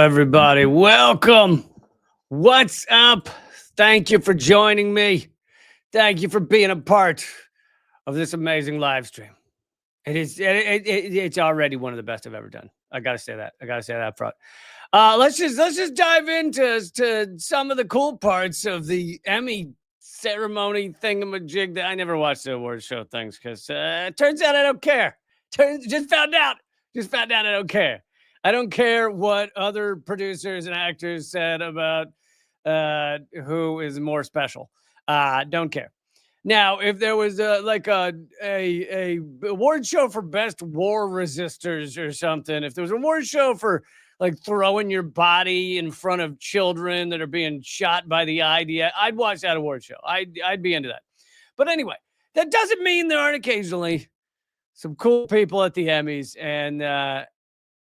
everybody. Welcome. What's up? Thank you for joining me. Thank you for being a part of this amazing live stream. It's already one of the best I've ever done. I gotta say that. I gotta say that up front. Let's just dive into some of the cool parts of the Emmy ceremony thingamajig. That I never watched the award show things because it turns out I don't care. Just found out I don't care. I don't care what other producers and actors said about who is more special. Don't care. Now, if there was a award show for best war resistors or something, if there was an award show for like throwing your body in front of children that are being shot by the IDF, I'd watch that award show. I'd be into that. But anyway, that doesn't mean there aren't occasionally some cool people at the Emmys, and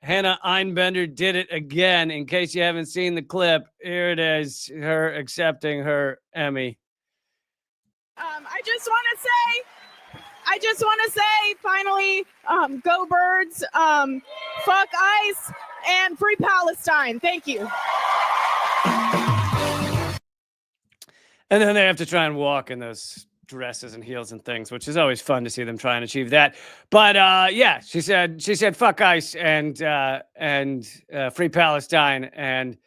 Hannah Einbender did it again. In case you haven't seen the clip, here it is, her accepting her Emmy. I just want to say, finally, go Birds, fuck ICE, and free Palestine. Thank you. And then they have to try and walk in those dresses and heels and things, which is always fun to see them try and achieve that. But yeah, she said fuck ICE and free Palestine, and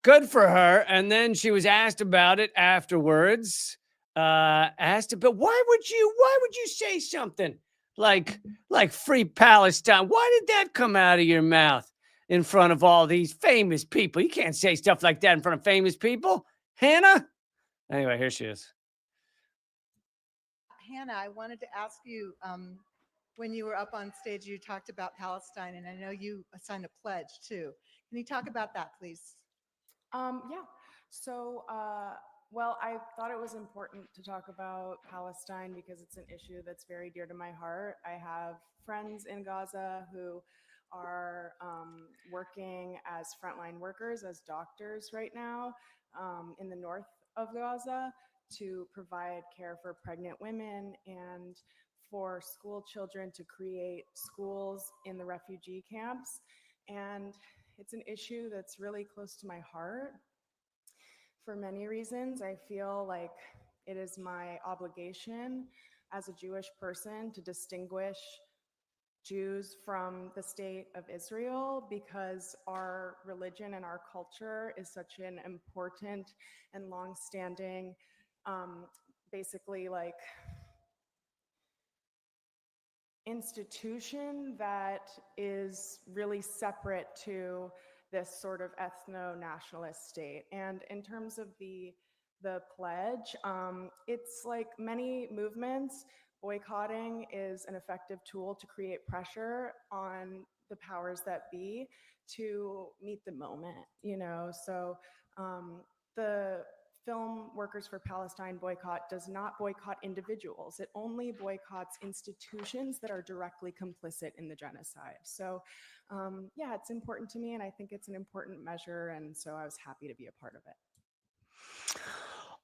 good for her. And then she was asked about it afterwards. Asked about why would you say something like free Palestine? Why did that come out of your mouth in front of all these famous people? You can't say stuff like that in front of famous people, Hannah. Anyway, here she is. Hannah, I wanted to ask you, when you were up on stage, you talked about Palestine, and I know you signed a pledge too. Can you talk about that, please? Yeah. So, well, I thought it was important to talk about Palestine because it's an issue that's very dear to my heart. I have friends in Gaza who are working as frontline workers, as doctors right now in the north of Gaza to provide care for pregnant women and for school children to create schools in the refugee camps. And it's an issue that's really close to my heart. For many reasons, I feel like it is my obligation as a Jewish person to distinguish Jews from the state of Israel because our religion and our culture is such an important and long-standing, basically like institution that is really separate to this sort of ethno-nationalist state. And in terms of the pledge, it's like many movements, boycotting is an effective tool to create pressure on the powers that be to meet the moment, you know? So the Film Workers for Palestine boycott does not boycott individuals. It only boycotts institutions that are directly complicit in the genocide. So yeah, it's important to me, and I think it's an important measure, and so I was happy to be a part of it.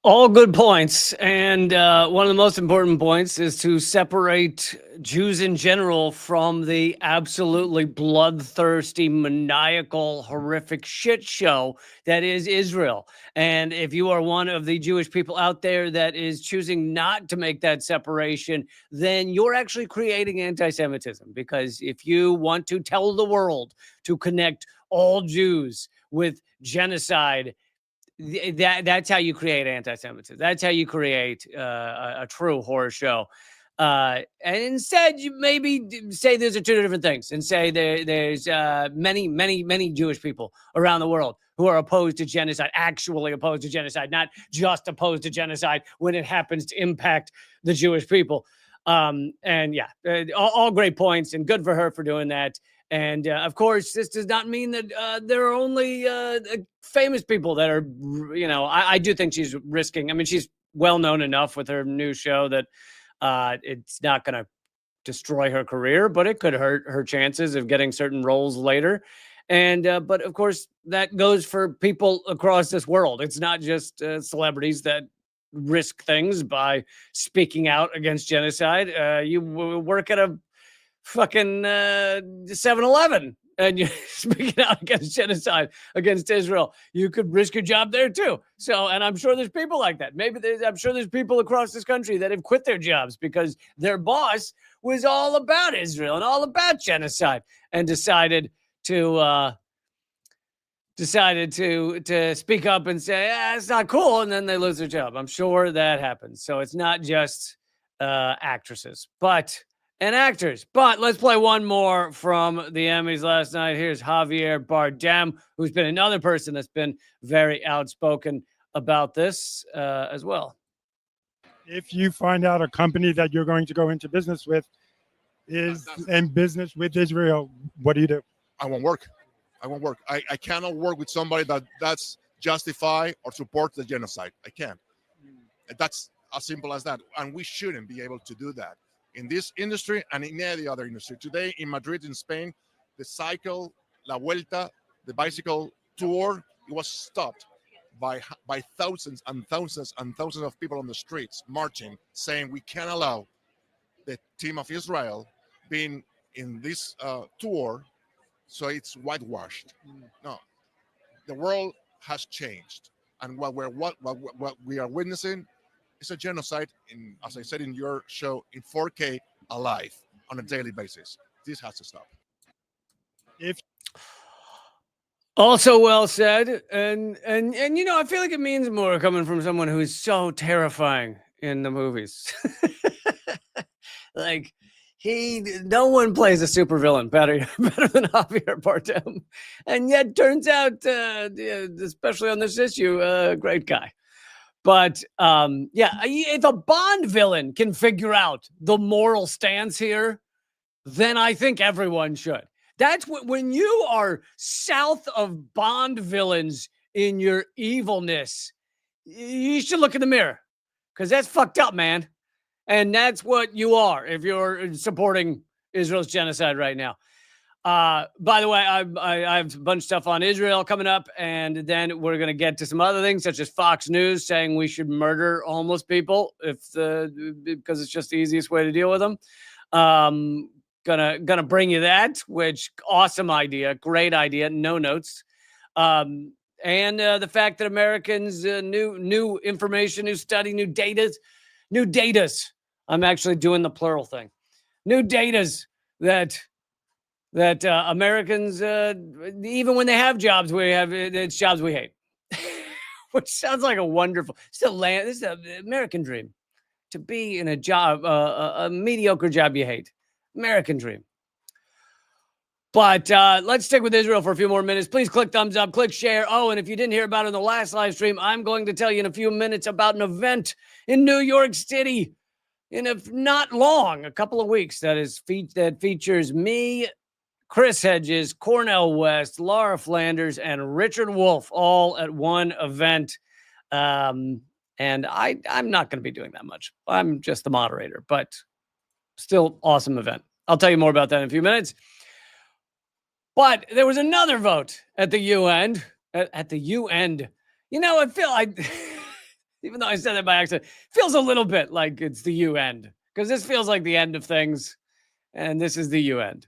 All good points. And one of the most important points is to separate Jews in general from the absolutely bloodthirsty, maniacal, horrific shit show that is Israel. And if you are one of the Jewish people out there that is choosing not to make that separation, then you're actually creating anti-Semitism. Because if you want to tell the world to connect all Jews with genocide, that's how you create anti-Semitism. That's how you create a true horror show. And instead, you maybe say those are two different things, and say there's many Jewish people around the world who are opposed to genocide, actually opposed to genocide, not just opposed to genocide when it happens to impact the Jewish people. And yeah, all great points, and good for her for doing that. And of course, this does not mean that there are only famous people that are, you know, I do think she's risking. I mean, she's well known enough with her new show that it's not going to destroy her career, but it could hurt her chances of getting certain roles later. And but of course, that goes for people across this world. It's not just celebrities that risk things by speaking out against genocide. You work at a fucking 7-Eleven and you're speaking out against genocide against Israel, you could risk your job there too. So, and I'm sure there's people like that. I'm sure there's people across this country that have quit their jobs because their boss was all about Israel and all about genocide and decided to speak up and say, it's not cool. And then they lose their job. I'm sure that happens. So it's not just actresses, and actors. But let's play one more from the Emmys last night. Here's Javier Bardem, who's been another person that's been very outspoken about this as well. If you find out a company that you're going to go into business with is in business with Israel, what do you do? I won't work. I cannot work with somebody that's justify or support the genocide. I can't. That's as simple as that. And we shouldn't be able to do that in this industry and in any other industry. Today in Madrid, in Spain, the cycle, La Vuelta, the bicycle tour, it was stopped by thousands and thousands and thousands of people on the streets marching, saying we can't allow the team of Israel being in this tour, so it's whitewashed. No, the world has changed, and what we are witnessing is a genocide, in, as I said in your show, in 4K alive on a daily basis. This has to stop. Also well said, and you know, I feel like it means more coming from someone who's so terrifying in the movies. Like no one plays a supervillain better than Javier Bardem, and yet turns out, especially on this issue, a great guy. But if a Bond villain can figure out the moral stance here, then I think everyone should. That's when you are south of Bond villains in your evilness, you should look in the mirror, because that's fucked up, man. And that's what you are if you're supporting Israel's genocide right now. By the way, I have a bunch of stuff on Israel coming up, and then we're going to get to some other things, such as Fox News saying we should murder homeless people because it's just the easiest way to deal with them. Gonna bring you that, which awesome idea, great idea, no notes. And the fact that Americans, new information, new study, new datas. I'm actually doing the plural thing. New datas that Americans, even when they have jobs, it's jobs we hate, which sounds like a wonderful. This is an American dream, to be in a job, a mediocre job you hate. American dream. But let's stick with Israel for a few more minutes. Please click thumbs up, click share. Oh, and if you didn't hear about it in the last live stream, I'm going to tell you in a few minutes about an event in New York City in not long, a couple of weeks, that features me, Chris Hedges, Cornel West, Laura Flanders, and Richard Wolff all at one event. And I'm not going to be doing that much. I'm just the moderator, but still awesome event. I'll tell you more about that in a few minutes. But there was another vote at the UN. At the UN. You know, I feel like, even though I said that by accident, feels a little bit like it's the UN, because this feels like the end of things, and this is the UN.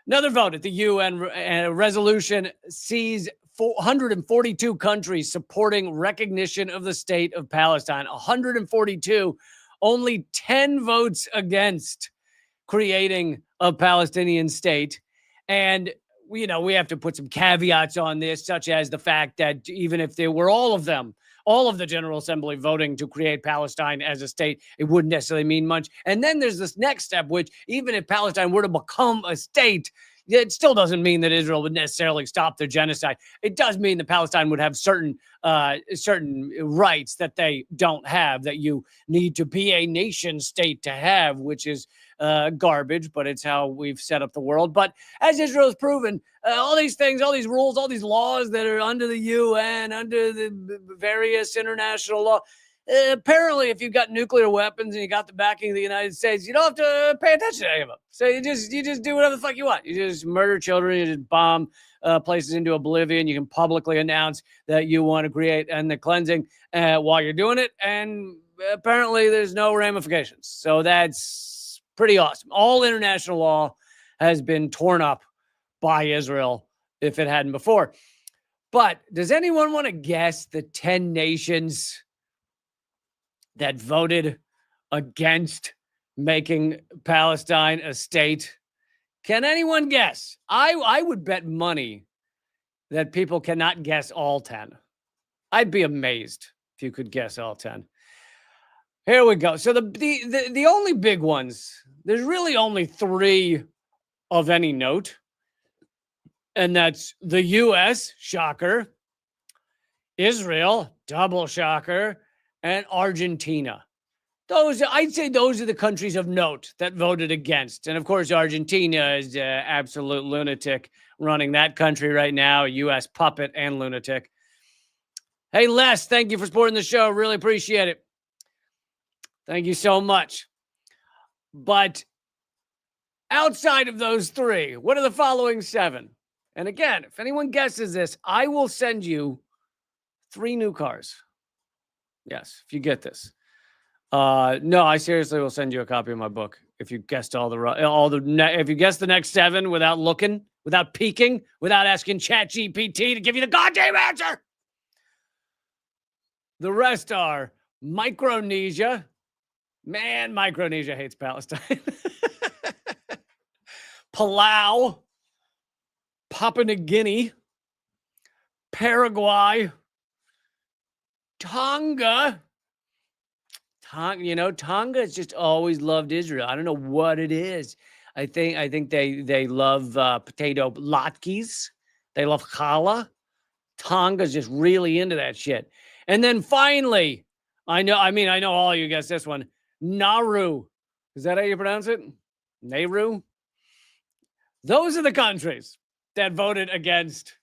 Another vote at the UN resolution sees 142 countries supporting recognition of the state of Palestine. 142, only 10 votes against creating a Palestinian state. And, you know, we have to put some caveats on this, such as the fact that even if there were all of the General Assembly voting to create Palestine as a state, it wouldn't necessarily mean much. And then there's this next step, which even if Palestine were to become a state, it still doesn't mean that Israel would necessarily stop their genocide. It does mean that Palestine would have certain rights that they don't have, that you need to be a nation state to have, which is garbage, but it's how we've set up the world. But as Israel has proven, all these things, all these rules, all these laws that are under the UN, under the various international law, apparently if you've got nuclear weapons and you got the backing of the United States, you don't have to pay attention to any of them. So you just do whatever the fuck you want. You just murder children, you just bomb places into oblivion. You can publicly announce that you want to create ethnic cleansing while you're doing it, and apparently there's no ramifications. So that's pretty awesome. All international law has been torn up by Israel if it hadn't before. But does anyone want to guess the 10 nations that voted against making Palestine a state? Can anyone guess? I would bet money that people cannot guess all 10. I'd be amazed if you could guess all 10. Here we go. So the only big ones, there's really only 3 of any note. And that's the US, shocker, Israel, double shocker, and Argentina. I'd say those are the countries of note that voted against. And of course, Argentina is an absolute lunatic running that country right now, a U.S. puppet and lunatic. Hey, Les, thank you for supporting the show. Really appreciate it. Thank you so much. But outside of those 3, what are the following 7? And again, if anyone guesses this, I will send you 3 new cars. Yes, if you get this. No, I seriously will send you a copy of my book if you guessed if you guessed the next 7 without looking, without peeking, without asking ChatGPT to give you the goddamn answer. The rest are Micronesia. Man, Micronesia hates Palestine. Palau, Papua New Guinea, Paraguay, Tonga. Tonga has just always loved Israel. I don't know what it is. I think they love potato latkes. They love challah. Tonga's just really into that shit. And then finally, I know all of you guessed this one. Nauru. Is that how you pronounce it? Nauru? Those are the countries that voted against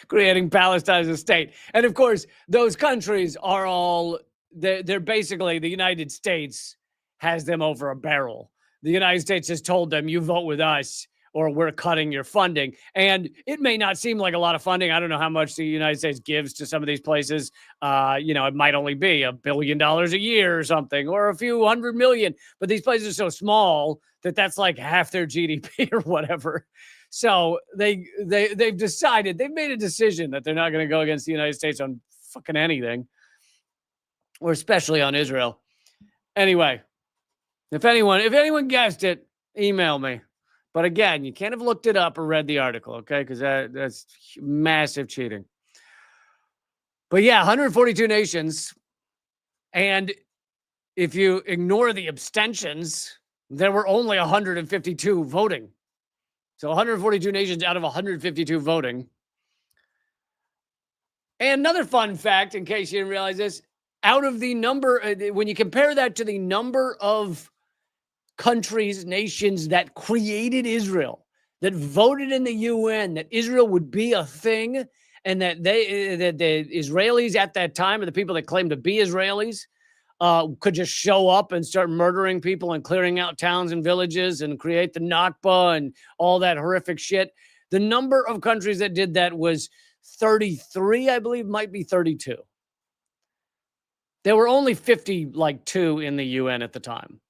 creating Palestine as a state. And of course, those countries are all, they're basically, the United States has them over a barrel. The United States has told them, you vote with us or we're cutting your funding. And it may not seem like a lot of funding. I don't know how much the United States gives to some of these places. It might only be $1 billion a year or something, or a few $100 million. But these places are so small that that's like half their GDP or whatever. So they've made a decision that they're not going to go against the United States on fucking anything, or especially on Israel. Anyway, if anyone guessed it, email me. But again, you can't have looked it up or read the article, okay? Because that's massive cheating. But yeah, 142 nations. And if you ignore the abstentions, there were only 152 voting. So 142 nations out of 152 voting. And another fun fact, in case you didn't realize this, out of the number, when you compare that to the number of countries, nations that created Israel, that voted in the UN, that Israel would be a thing, and that the Israelis at that time, or the people that claimed to be Israelis, could just show up and start murdering people and clearing out towns and villages and create the Nakba and all that horrific shit. The number of countries that did that was 33, I believe, might be 32. There were only 52 in the UN at the time.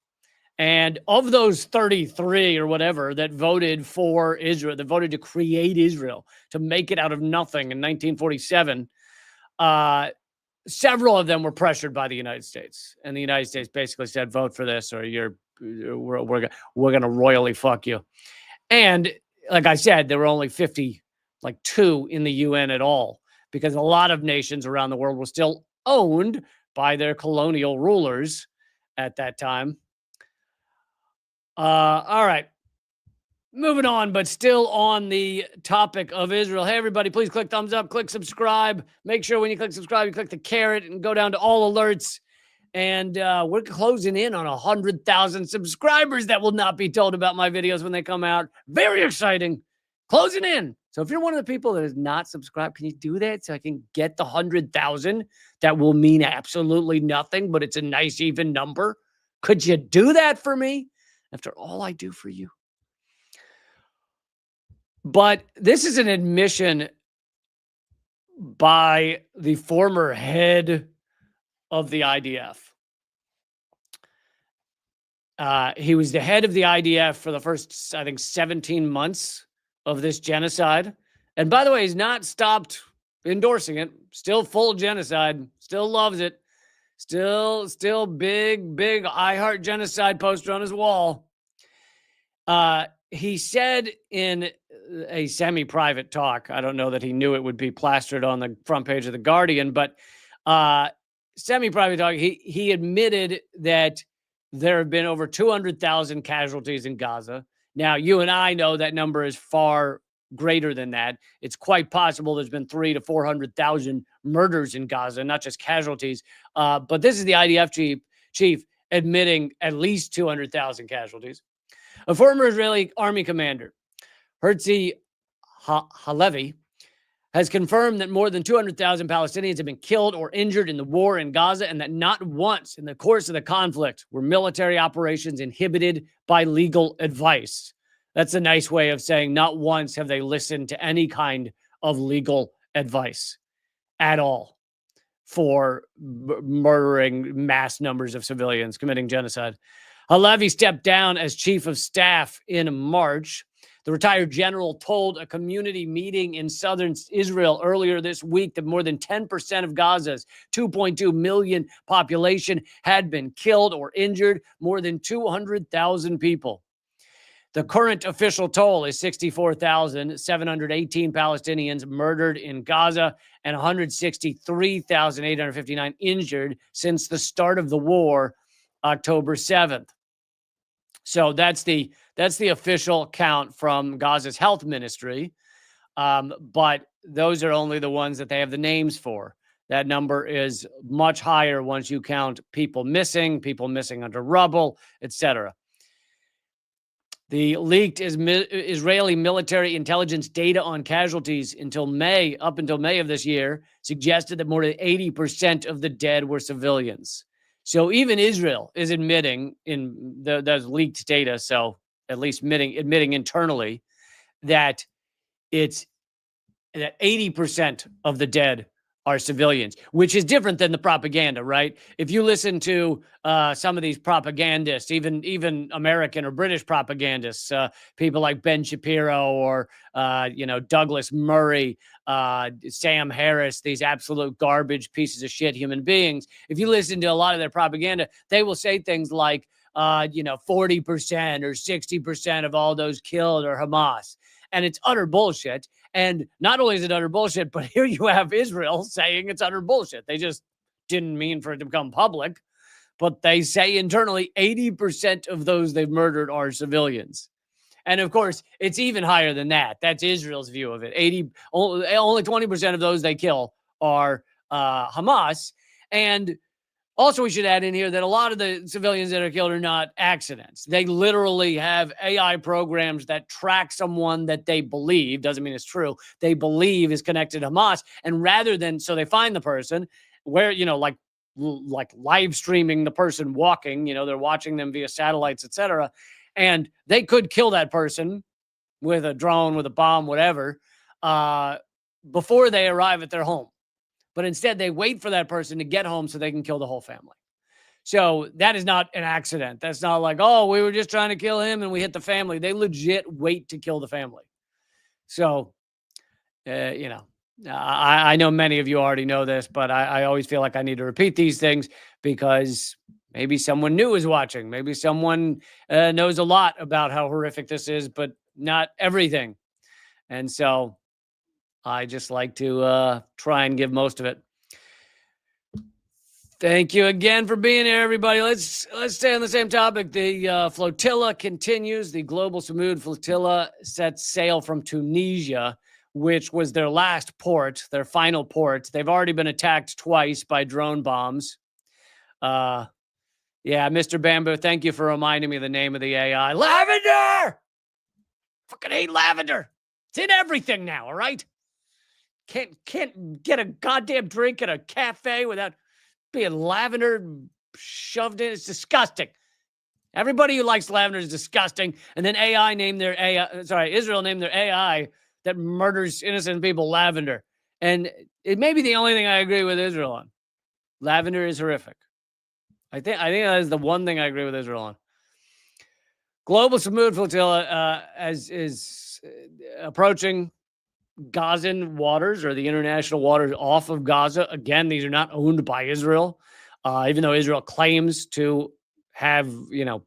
And of those 33 or whatever that voted for Israel, that voted to create Israel, to make it out of nothing in 1947, several of them were pressured by the United States. And the United States basically said, vote for this or we're going to royally fuck you. And like I said, there were only 52 in the UN at all, because a lot of nations around the world were still owned by their colonial rulers at that time. All right. Moving on, but still on the topic of Israel. Hey, everybody, please click thumbs up, click subscribe. Make sure when you click subscribe, you click the caret and go down to all alerts. And we're closing in on 100,000 subscribers that will not be told about my videos when they come out. Very exciting. Closing in. So if you're one of the people that is not subscribed, can you do that so I can get the 100,000? That will mean absolutely nothing, but it's a nice even number. Could you do that for me after all I do for you? But this is an admission by the former head of the IDF. He was the head of the IDF for the first, I think, 17 months of this genocide. And by the way, he's not stopped endorsing it. Still full genocide. Still loves it. Still big I heart genocide poster on his wall. He said in a semi-private talk, I don't know that he knew it would be plastered on the front page of The Guardian, but semi-private talk, he admitted that there have been over 200,000 casualties in Gaza. Now, you and I know that number is far greater than that. It's quite possible there's been 300,000 to 400,000 murders in Gaza, not just casualties. But this is the IDF chief admitting at least 200,000 casualties. A former Israeli army commander, Herzi Halevi, has confirmed that more than 200,000 Palestinians have been killed or injured in the war in Gaza, and that not once in the course of the conflict were military operations inhibited by legal advice. That's a nice way of saying not once have they listened to any kind of legal advice at all for murdering mass numbers of civilians, committing genocide. Halevi stepped down as chief of staff in March. The retired general told a community meeting in southern Israel earlier this week that more than 10% of Gaza's 2.2 million population had been killed or injured, more than 200,000 people. The current official toll is 64,718 Palestinians murdered in Gaza and 163,859 injured since the start of the war, October 7th. So that's the official count from Gaza's health ministry. But those are only the ones that they have the names for. That number is much higher once you count people missing under rubble, etc. The leaked Israeli military intelligence data on casualties up until May of this year, suggested that more than 80% of the dead were civilians. So even Israel is admitting in those leaked data, so at least admitting internally that it's that 80% of the dead are civilians, which is different than the propaganda, right? If you listen to some of these propagandists, even American or British propagandists, people like Ben Shapiro or Douglas Murray, Sam Harris, these absolute garbage pieces of shit human beings. If you listen to a lot of their propaganda, they will say things like, 40% or 60% of all those killed are Hamas. And it's utter bullshit. And not only is it utter bullshit, but here you have Israel saying it's utter bullshit. They just didn't mean for it to become public. But they say internally 80% of those they've murdered are civilians. And of course, it's even higher than that. That's Israel's view of it. Only 20% of those they kill are Hamas. And also, we should add in here that a lot of the civilians that are killed are not accidents. They literally have AI programs that track someone that they believe, doesn't mean it's true, they believe is connected to Hamas. And rather than, so they find the person where, like live streaming the person walking, they're watching them via satellites, etc. And they could kill that person with a drone, with a bomb, whatever, before they arrive at their home. But instead, they wait for that person to get home so they can kill the whole family. So that is not an accident. That's not like, oh, we were just trying to kill him and we hit the family. They legit wait to kill the family. So, I know many of you already know this, but I always feel like I need to repeat these things because maybe someone new is watching. Maybe someone knows a lot about how horrific this is, but not everything. And so I just like to try and give most of it. Thank you again for being here, everybody. Let's stay on the same topic. The flotilla continues. The Global Samud flotilla sets sail from Tunisia, which was their last port, their final port. They've already been attacked twice by drone bombs. Yeah, Mr. Bamboo, thank you for reminding me of the name of the AI. Lavender! Fucking hate lavender. It's in everything now, all right? Can't get a goddamn drink at a cafe without being lavender shoved in. It's disgusting. Everybody who likes lavender is disgusting. And then Israel named their AI that murders innocent people lavender. And it may be the only thing I agree with Israel on. Lavender is horrific. I think that is the one thing I agree with Israel on. Global Samud Flotilla as is approaching Gazan waters or the international waters off of Gaza. Again, these are not owned by Israel, even though Israel claims to have,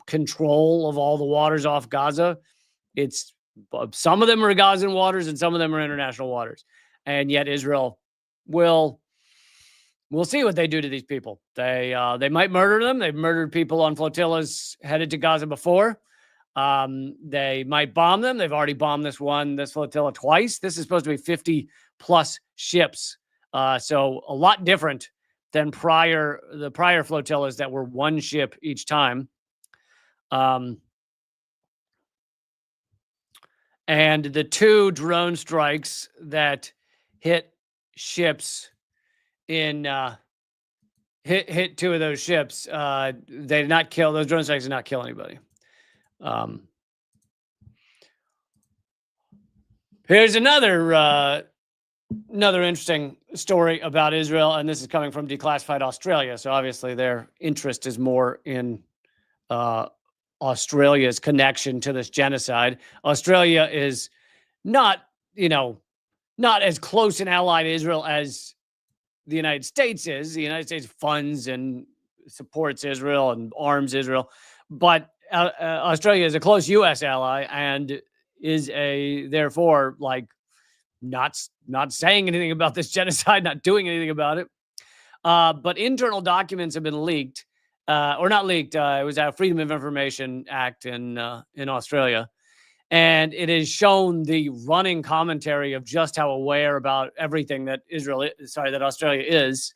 control of all the waters off Gaza. It's some of them are Gazan waters and some of them are international waters. And yet Israel we'll see what they do to these people. They might murder them. They've murdered people on flotillas headed to Gaza before. They might bomb them. They've already bombed this flotilla twice. This is supposed to be 50 plus ships. So a lot different than the prior flotillas that were one ship each time. And the 2 drone strikes that hit ships in hit 2 of those ships. They did not kill, those drone strikes did not kill anybody. Here's another interesting story about Israel, and this is coming from Declassified Australia. So obviously their interest is more in Australia's connection to this genocide. Australia is not as close an ally to Israel as the United States is. The United States funds and supports Israel and arms Israel, but Australia is a close U.S. ally and is therefore not saying anything about this genocide, not doing anything about it. But internal documents have been leaked, or not leaked. It was a Freedom of Information Act in Australia, and it has shown the running commentary of just how aware about everything that Australia is.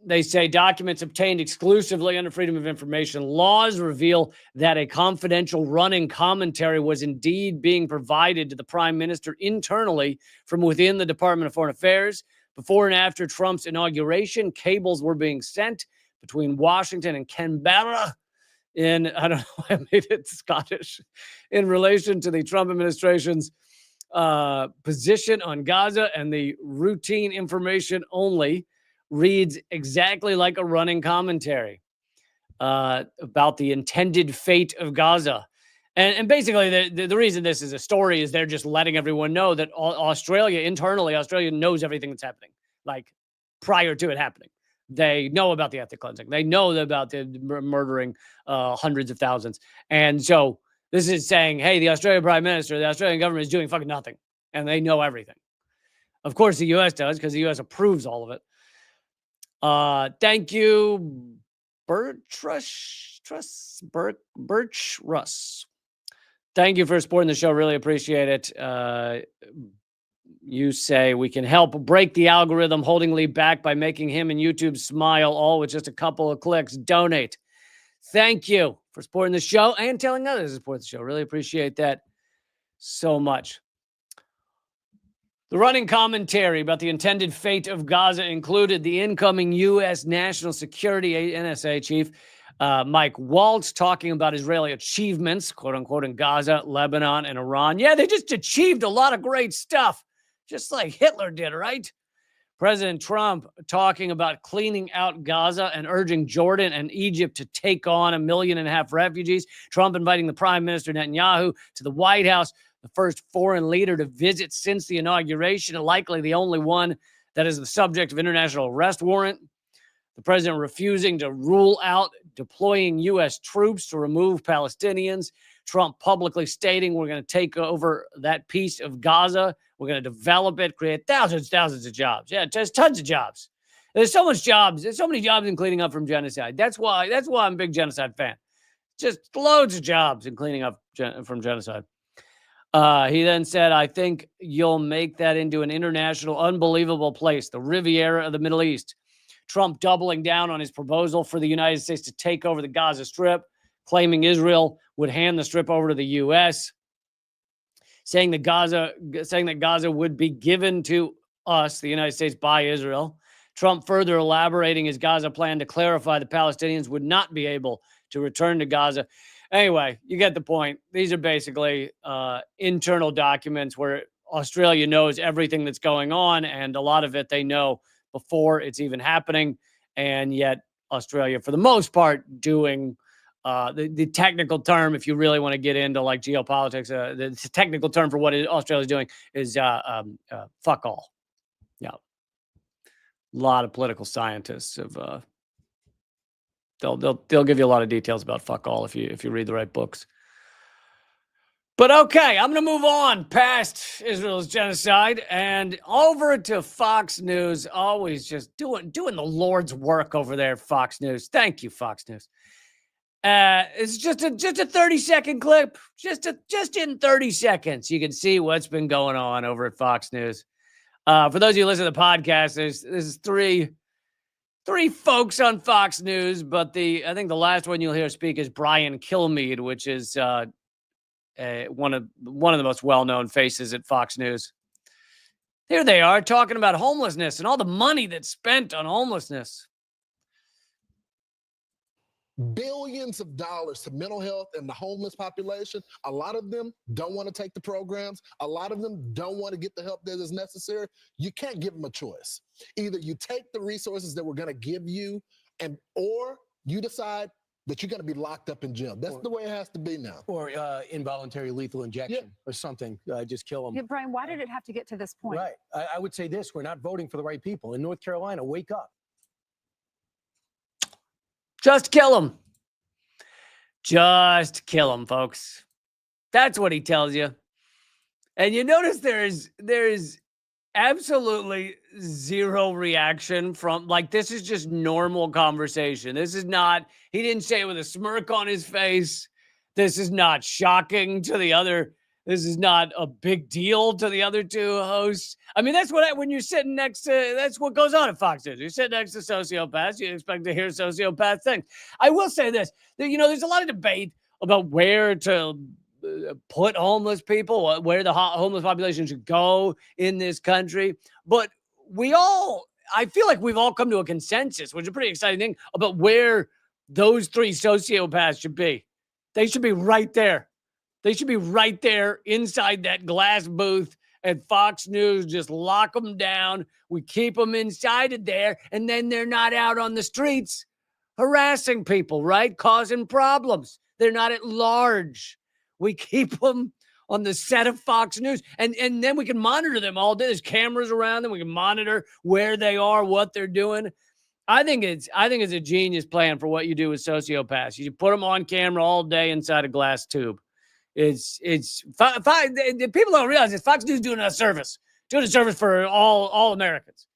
They say documents obtained exclusively under Freedom of Information laws reveal that a confidential running commentary was indeed being provided to the Prime Minister internally from within the Department of Foreign Affairs. Before and after Trump's inauguration, cables were being sent between Washington and Canberra I don't know why I made it Scottish, in relation to the Trump administration's position on Gaza, and the routine information only reads exactly like a running commentary about the intended fate of Gaza. And basically, the reason this is a story is they're just letting everyone know that Australia knows everything that's happening, prior to it happening. They know about the ethnic cleansing. They know about the murdering hundreds of thousands. And so this is saying, hey, the Australian Prime Minister, the Australian government is doing fucking nothing. And they know everything. Of course, the U.S. does, because the U.S. approves all of it. Thank you, Birch Russ. Thank you for supporting the show. Really appreciate it. You say we can help break the algorithm holding Lee back by making him and YouTube smile, all with just a couple of clicks. Donate. Thank you for supporting the show and telling others to support the show. Really appreciate that so much. The running commentary about the intended fate of Gaza included the incoming U.S. National Security NSA chief, Mike Waltz, talking about Israeli achievements, quote unquote, in Gaza, Lebanon, and Iran. Yeah, they just achieved a lot of great stuff, just like Hitler did, right? President Trump talking about cleaning out Gaza and urging Jordan and Egypt to take on 1.5 million refugees. Trump inviting the Prime Minister Netanyahu to the White House, the first foreign leader to visit since the inauguration, and likely the only one that is the subject of international arrest warrant. The president refusing to rule out deploying U.S. troops to remove Palestinians. Trump publicly stating we're going to take over that piece of Gaza. We're going to develop it, create thousands of jobs. Yeah, just tons of jobs. There's so much jobs. There's so many jobs in cleaning up from genocide. That's why I'm a big genocide fan. Just loads of jobs in cleaning up from genocide. He then said, I think you'll make that into an international, unbelievable place, the Riviera of the Middle East. Trump doubling down on his proposal for the United States to take over the Gaza Strip, claiming Israel would hand the Strip over to the U.S., saying that Gaza would be given to us, the United States, by Israel. Trump further elaborating his Gaza plan to clarify the Palestinians would not be able to return to Gaza. Anyway, you get the point. These are basically internal documents where Australia knows everything that's going on, and a lot of it they know before it's even happening. And yet Australia, for the most part, doing The technical term, if you really want to get into like geopolitics, the technical term for what Australia is doing is fuck all. Yeah, a lot of political scientists have. They'll give you a lot of details about fuck all if you read the right books. But okay, I'm going to move on past Israel's genocide and over to Fox News. Always just doing the Lord's work over there, Fox News. Thank you, Fox News. It's just a 30-second clip. Just in 30 seconds, you can see what's been going on over at Fox News. For those of you who listen to the podcast, there's three folks on Fox News, but I think the last one you'll hear speak is Brian Kilmeade, which is one of the most well-known faces at Fox News. Here they are talking about homelessness and all the money that's spent on homelessness. Billions of dollars to mental health and the homeless population. A lot of them don't want to take the programs. A lot of them don't want to get the help that is necessary. You can't give them a choice. Either you take the resources that we're going to give you, or you decide that you're going to be locked up in jail. That's the way it has to be now. Or involuntary lethal injection or something. Just kill them. Yeah, Brian, why did it have to get to this point? Right. I would say this: we're not voting for the right people. In North Carolina, wake up. Just kill him. Just kill him, folks. That's what he tells you. And you notice there's absolutely zero reaction from, like, this is just normal conversation. This is not, he didn't say it with a smirk on his face. This is not shocking to the other. This is not a big deal to the other two hosts. I mean, that's what, when you're sitting next to, that's what goes on at Fox News. You sit next to sociopaths, you expect to hear sociopath things. I will say this, there's a lot of debate about where to put homeless people, where the homeless population should go in this country. But I feel like we've all come to a consensus, which is a pretty exciting thing, about where those three sociopaths should be. They should be right there. They should be right there inside that glass booth at Fox News. Just lock them down. We keep them inside of there, and then they're not out on the streets harassing people, right? Causing problems. They're not at large. We keep them on the set of Fox News, and then we can monitor them all day. There's cameras around them. We can monitor where they are, what they're doing. I think it's a genius plan for what you do with sociopaths. You put them on camera all day inside a glass tube. People don't realize that Fox News is doing a service for all Americans.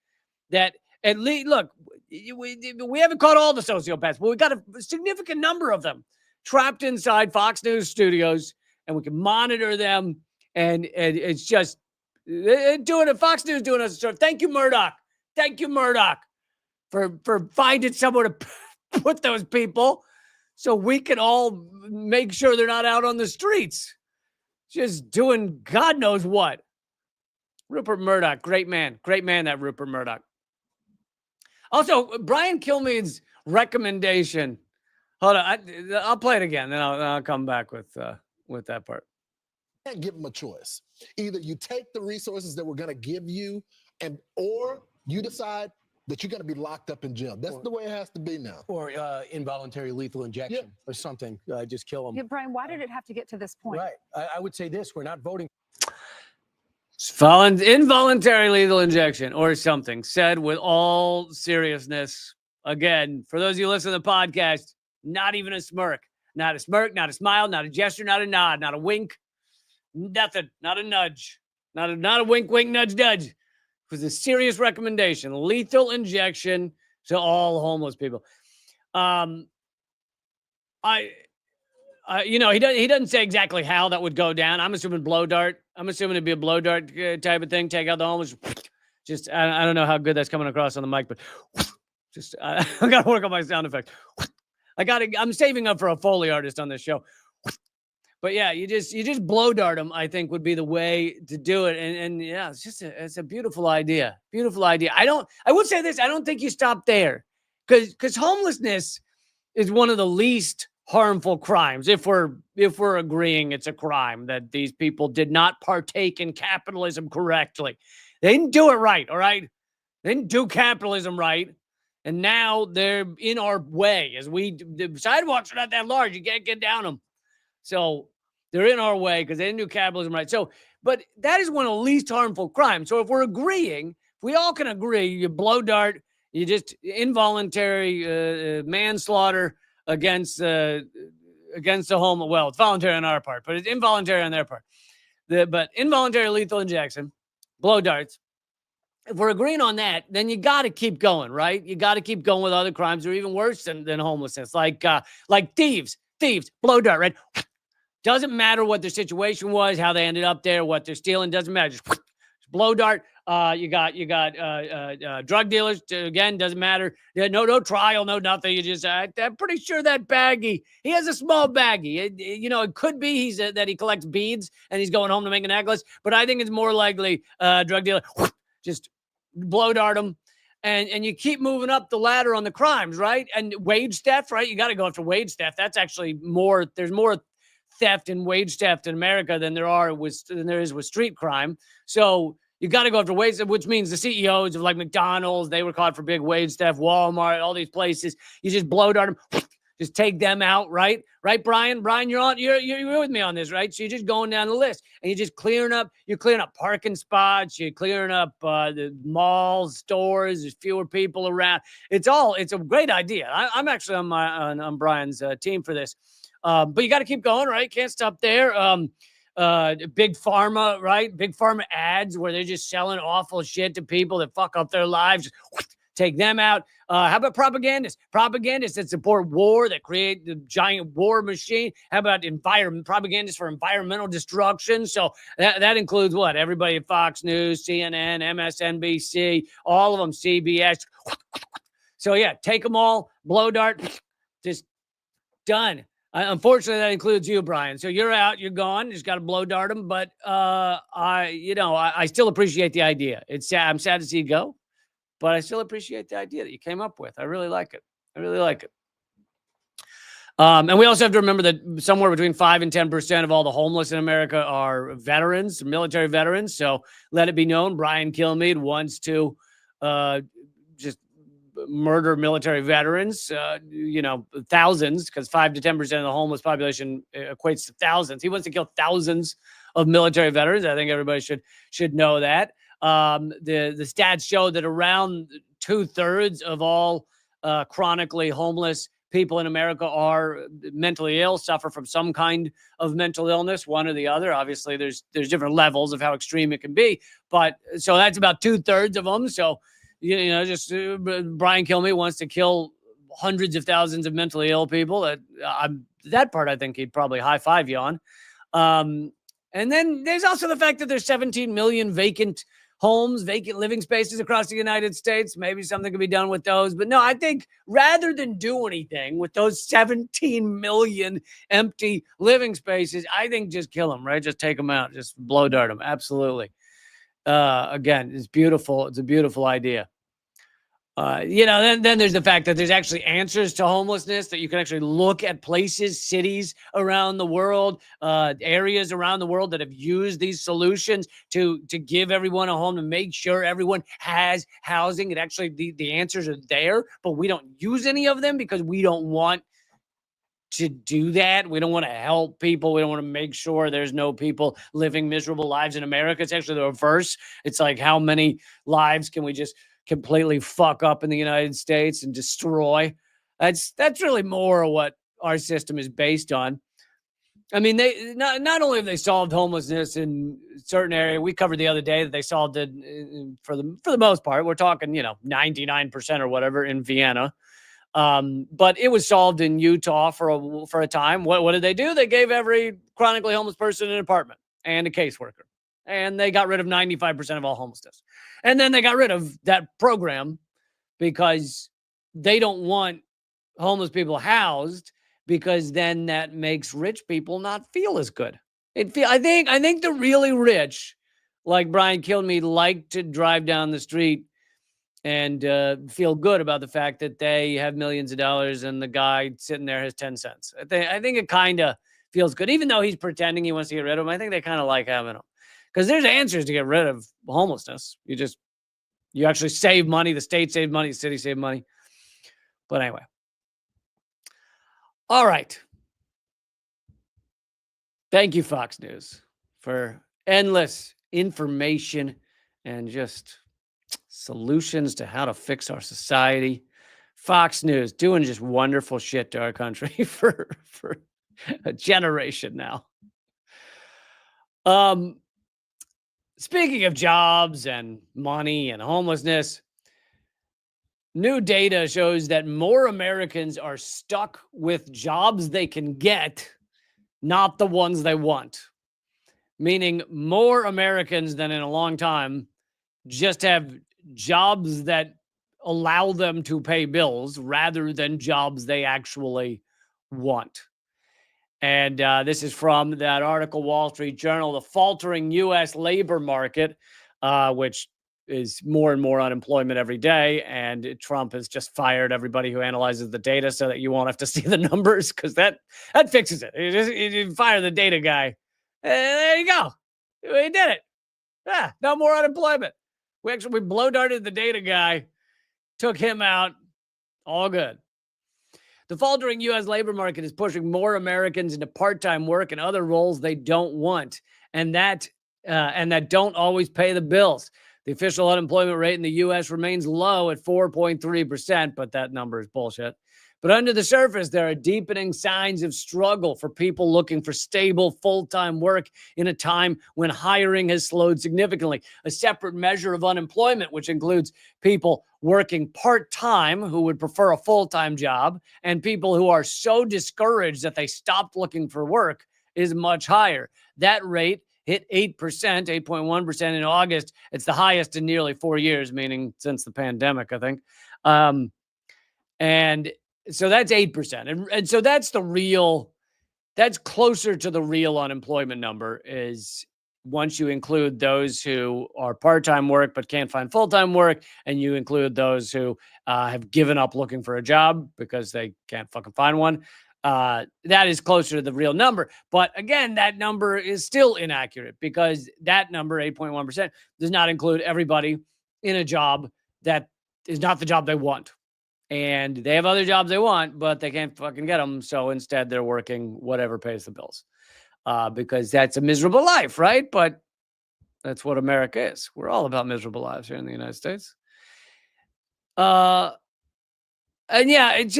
That at least, look, we haven't caught all the sociopaths, but we got a significant number of them trapped inside Fox News studios, and we can monitor them. And it's just Fox News doing us a service. Thank you, Murdoch. Thank you, Murdoch, for finding somewhere to put those people, so we can all make sure they're not out on the streets just doing God knows what. Rupert Murdoch, great man, that Rupert Murdoch. Also, Brian Kilmeade's recommendation. Hold on, I'll play it again, then I'll come back with that part. You can't give them a choice. Either you take the resources that we're going to give you, or you decide that you're going to be locked up in jail. That's the way it has to be now. Or involuntary lethal injection or something. Just kill them. Yeah, Brian, why did it have to get to this point? Right. I would say this: we're not voting. Involuntary lethal injection or something, said with all seriousness. Again, for those of you listening to the podcast, not even a smirk. Not a smirk, not a smile, not a gesture, not a nod, not a wink. Nothing. Not a nudge. Not a wink, wink, nudge, nudge. It was a serious recommendation. Lethal injection to all homeless people. He doesn't say exactly how that would go down. I'm assuming blow dart. I'm assuming it'd be a blow dart type of thing. Take out the homeless. Just, I don't know how good that's coming across on the mic, but just, I got to work on my sound effect. I'm saving up for a Foley artist on this show. But yeah, you just blow dart them, I think, would be the way to do it. And yeah, it's a beautiful idea. Beautiful idea. I would say this, I don't think you stop there. Because homelessness is one of the least harmful crimes. If we're agreeing it's a crime that these people did not partake in capitalism correctly. They didn't do it right, all right? They didn't do capitalism right. And now they're in our way. The sidewalks are not that large. You can't get down them. So they're in our way because they didn't do capitalism right. So, but that is one of the least harmful crimes. So if we're agreeing, if we all can agree, you blow dart, you just involuntary manslaughter against the home. Well, it's voluntary on our part, but it's involuntary on their part. But involuntary lethal injection, blow darts. If we're agreeing on that, then you got to keep going, right? You got to keep going with other crimes that are even worse than homelessness, like thieves, blow dart, right? Doesn't matter what their situation was, how they ended up there, what they're stealing, doesn't matter. Just blow dart. You got drug dealers. Again, doesn't matter. No trial, no nothing. You just, I'm pretty sure that baggie, he has a small baggie. It could be that he collects beads and he's going home to make a necklace, but I think it's more likely drug dealer. Just blow dart them. And you keep moving up the ladder on the crimes, right? And wage theft, right? You got to go after wage theft. That's actually more. There's more theft and wage theft in America than there is with street crime. So you got to go after wage theft, which means the CEOs of like McDonald's, they were caught for big wage theft, Walmart, all these places. You just blow dart them, just take them out, right? Right, Brian? Brian, you're with me on this, right? So you're just going down the list and you're just clearing up parking spots, you're clearing up the malls, stores, there's fewer people around. It's a great idea. I'm actually on Brian's team for this. But you got to keep going, right? Can't stop there. Big pharma, right? Big pharma ads where they're just selling awful shit to people that fuck up their lives. Take them out. How about propagandists? Propagandists that support war, that create the giant war machine. How about propagandists for environmental destruction? So that includes what? Everybody at Fox News, CNN, MSNBC, all of them, CBS. So yeah, take them all, blow dart, just done. Unfortunately, that includes you, Brian. So you're out, you're gone. You just got to blow dart them. But I still appreciate the idea. I'm sad to see you go, but I still appreciate the idea that you came up with. I really like it. And we also have to remember that somewhere between 5 and 10% of all the homeless in America are veterans, military veterans. So let it be known, Brian Kilmeade wants to just murder military veterans, thousands, because 5 to 10% of the homeless population equates to thousands. He wants to kill thousands of military veterans. I think everybody should know that. The stats show that around 2/3 of all chronically homeless people in America are mentally ill, suffer from some kind of mental illness, one or the other. Obviously, there's different levels of how extreme it can be, but so that's about 2/3 of them. So Brian Kilmeade wants to kill hundreds of thousands of mentally ill people. That part I think he'd probably high five you on. And then there's also the fact that there's 17 million vacant homes, vacant living spaces across the United States. Maybe something could be done with those. But no, I think rather than do anything with those 17 million empty living spaces, I think just kill them, right? Just take them out. Just blow dart them. Absolutely. Again, it's beautiful. It's a beautiful idea. Then there's the fact that there's actually answers to homelessness, that you can actually look at places, cities around the world, areas around the world that have used these solutions to give everyone a home, to make sure everyone has housing. And actually the answers are there, but we don't use any of them because we don't want to do that. We don't want to help people. We don't want to make sure there's no people living miserable lives in America. It's actually the reverse. It's like, how many lives can we just completely fuck up in the United States and destroy? That's really more of what our system is based on. I mean, they not only have they solved homelessness in certain area, we covered the other day that they solved it for the most part. We're talking 99% or whatever in Vienna. But it was solved in Utah for a time. What did they do? They gave every chronically homeless person an apartment and a caseworker. And they got rid of 95% of all homelessness. And then they got rid of that program because they don't want homeless people housed, because then that makes rich people not feel as good. I think the really rich, like Brian Kilmeade, like to drive down the street and feel good about the fact that they have millions of dollars and the guy sitting there has 10 cents. I think it kind of feels good, even though he's pretending he wants to get rid of them. I think they kind of like having them. Because there's answers to get rid of homelessness. You actually save money. The state saved money. The city saved money. But anyway. All right. Thank you, Fox News, for endless information and just solutions to how to fix our society. Fox News doing just wonderful shit to our country for a generation now. Speaking of jobs and money and homelessness, new data shows that more Americans are stuck with jobs they can get, not the ones they want. Meaning more Americans than in a long time just have jobs that allow them to pay bills rather than jobs they actually want. And this is from that article, Wall Street Journal, the faltering U.S. labor market, which is more and more unemployment every day. And Trump has just fired everybody who analyzes the data so that you won't have to see the numbers, because that fixes it. You fire the data guy. There you go. We did it. No more unemployment. We blow darted the data guy, took him out. All good. The faltering U.S. labor market is pushing more Americans into part-time work and other roles they don't want, and that don't always pay the bills. The official unemployment rate in the U.S. remains low at 4.3%, but that number is bullshit. But under the surface, there are deepening signs of struggle for people looking for stable, full-time work in a time when hiring has slowed significantly. A separate measure of unemployment, which includes people working part-time who would prefer a full-time job, and people who are so discouraged that they stopped looking for work, is much higher. That rate hit 8%, 8.1% in August. It's the highest in nearly 4 years, meaning since the pandemic, I think. And so that's 8%. And so that's closer to the real unemployment number, is once you include those who are part-time work but can't find full-time work, and you include those who have given up looking for a job because they can't fucking find one. That is closer to the real number. But again, that number is still inaccurate, because that number, 8.1%, does not include everybody in a job that is not the job they want. And they have other jobs they want, but they can't fucking get them. So instead, they're working whatever pays the bills, because that's a miserable life, right? But that's what America is. We're all about miserable lives here in the United States. And yeah, it's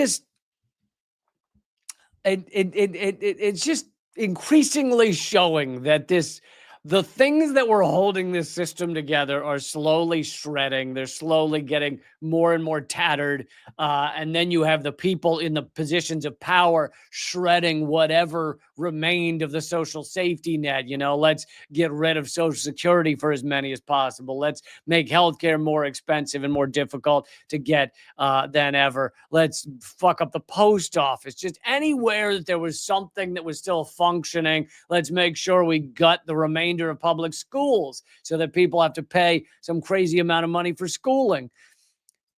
just increasingly showing that the things that were holding this system together are slowly shredding. They're slowly getting more and more tattered. And then you have the people in the positions of power shredding whatever remained of the social safety net. You know, let's get rid of Social Security for as many as possible. Let's make healthcare more expensive and more difficult to get than ever. Let's fuck up the post office. Just anywhere that there was something that was still functioning, let's make sure we gut the remainder of public schools so that people have to pay some crazy amount of money for schooling.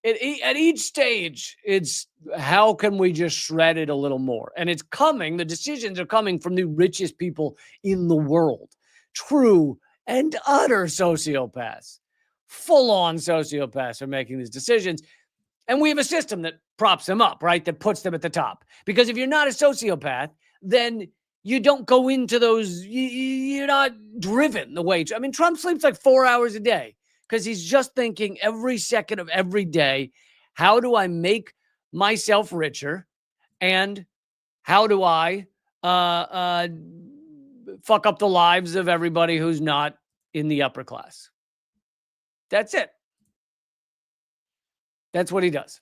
At each stage, it's how can we just shred it a little more? And it's coming. The decisions are coming from the richest people in the world. True and utter sociopaths. Full-on sociopaths are making these decisions. And we have a system that props them up, right? That puts them at the top. Because if you're not a sociopath, then you don't go into those, you're not driven the way. I mean, Trump sleeps like 4 hours a day because he's just thinking every second of every day, how do I make myself richer? And how do I fuck up the lives of everybody who's not in the upper class? That's it. That's what he does.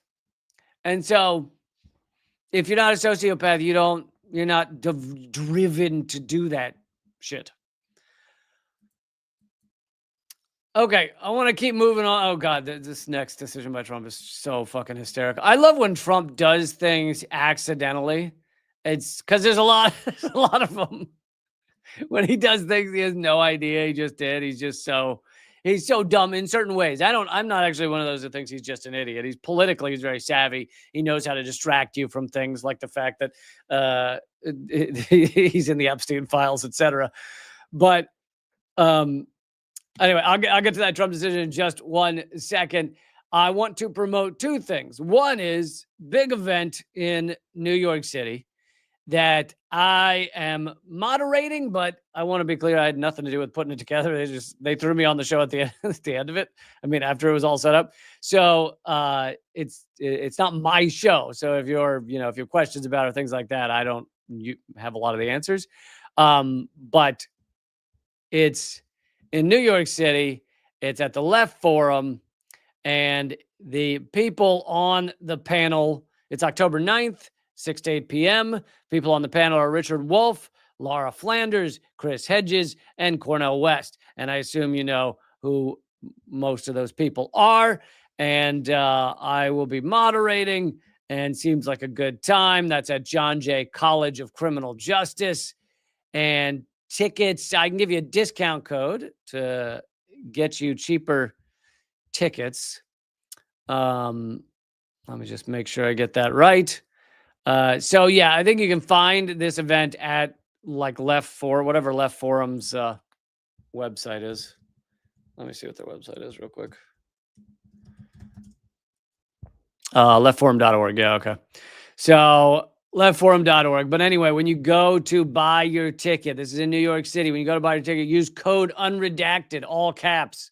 And so if you're not a sociopath, you're not driven to do that shit. Okay, I want to keep moving on. Oh, God, this next decision by Trump is so fucking hysterical. I love when Trump does things accidentally. It's because there's a lot of them. When he does things, he has no idea he just did. He's so dumb in certain ways. I'm not actually one of those that thinks he's just an idiot. He's very savvy. He knows how to distract you from things like the fact that he's in the Epstein files, etc. But anyway, I'll get to that Trump decision in just 1 second. I want to promote two things. One is big event in New York City that I am moderating, but I want to be clear, I had nothing to do with putting it together. They threw me on the show at the end, at the end of it. I mean, after it was all set up. So it's not my show. So if you have questions about it or things like that, you have a lot of the answers. But it's in New York City. It's at the Left Forum, and the people on the panel, it's October 9th, 6 to 8 p.m. People on the panel are Richard Wolff, Laura Flanders, Chris Hedges, and Cornel West. And I assume you know who most of those people are. And I will be moderating, and seems like a good time. That's at John Jay College of Criminal Justice. And tickets, I can give you a discount code to get you cheaper tickets. Let me just make sure I get that right. So yeah, I think you can find this event at like whatever Left Forum's website is. Let me see what their website is real quick. Leftforum.org. Yeah, okay. So leftforum.org. But anyway, when you go to buy your ticket, this is in New York City. When you go to buy your ticket, use code unredacted, all caps.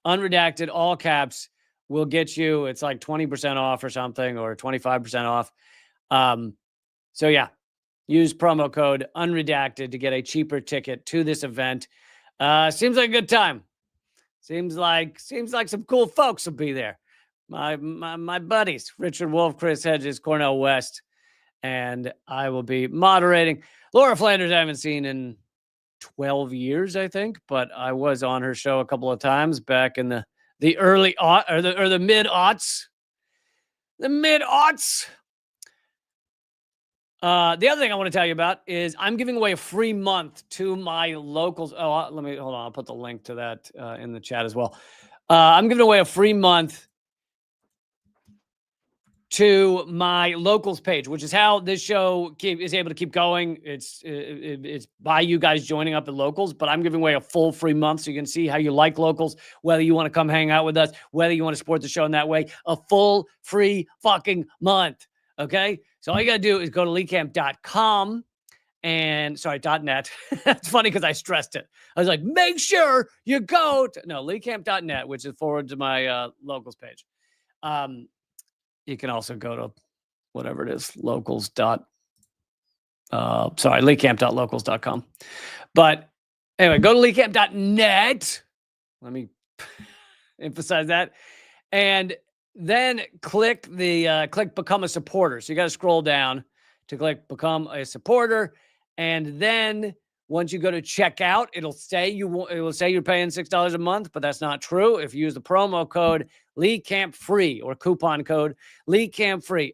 Unredacted, all caps will get you, it's like 20% off or something, or 25% off. So yeah, use promo code unredacted to get a cheaper ticket to this event. Seems like a good time. Seems like some cool folks will be there. My buddies, Richard Wolff, Chris Hedges, Cornel West, and I will be moderating. Laura Flanders I haven't seen in 12 years, I think, but I was on her show a couple of times back in the early the mid aughts. The mid aughts. The other thing I want to tell you about is I'm giving away a free month to my locals. Oh, hold on. I'll put the link to that in the chat as well. I'm giving away a free month to my locals page, which is how this show is able to keep going. It's by you guys joining up at locals, but I'm giving away a full free month so you can see how you like locals, whether you want to come hang out with us, whether you want to support the show in that way. A full free fucking month. Okay. So all you got to do is go to leecamp.com .net. That's funny because I stressed it. I was like, make sure you go to leecamp.net, which is forward to my locals page. You can also go to whatever it is, leecamp.locals.com. But anyway, go to leecamp.net. Let me emphasize that. And then click become a supporter. So you got to scroll down to click become a supporter. And then once you go to checkout, it'll say you're paying $6 a month, but that's not true. If you use the promo code LeeCampFree or coupon code LeeCampFree,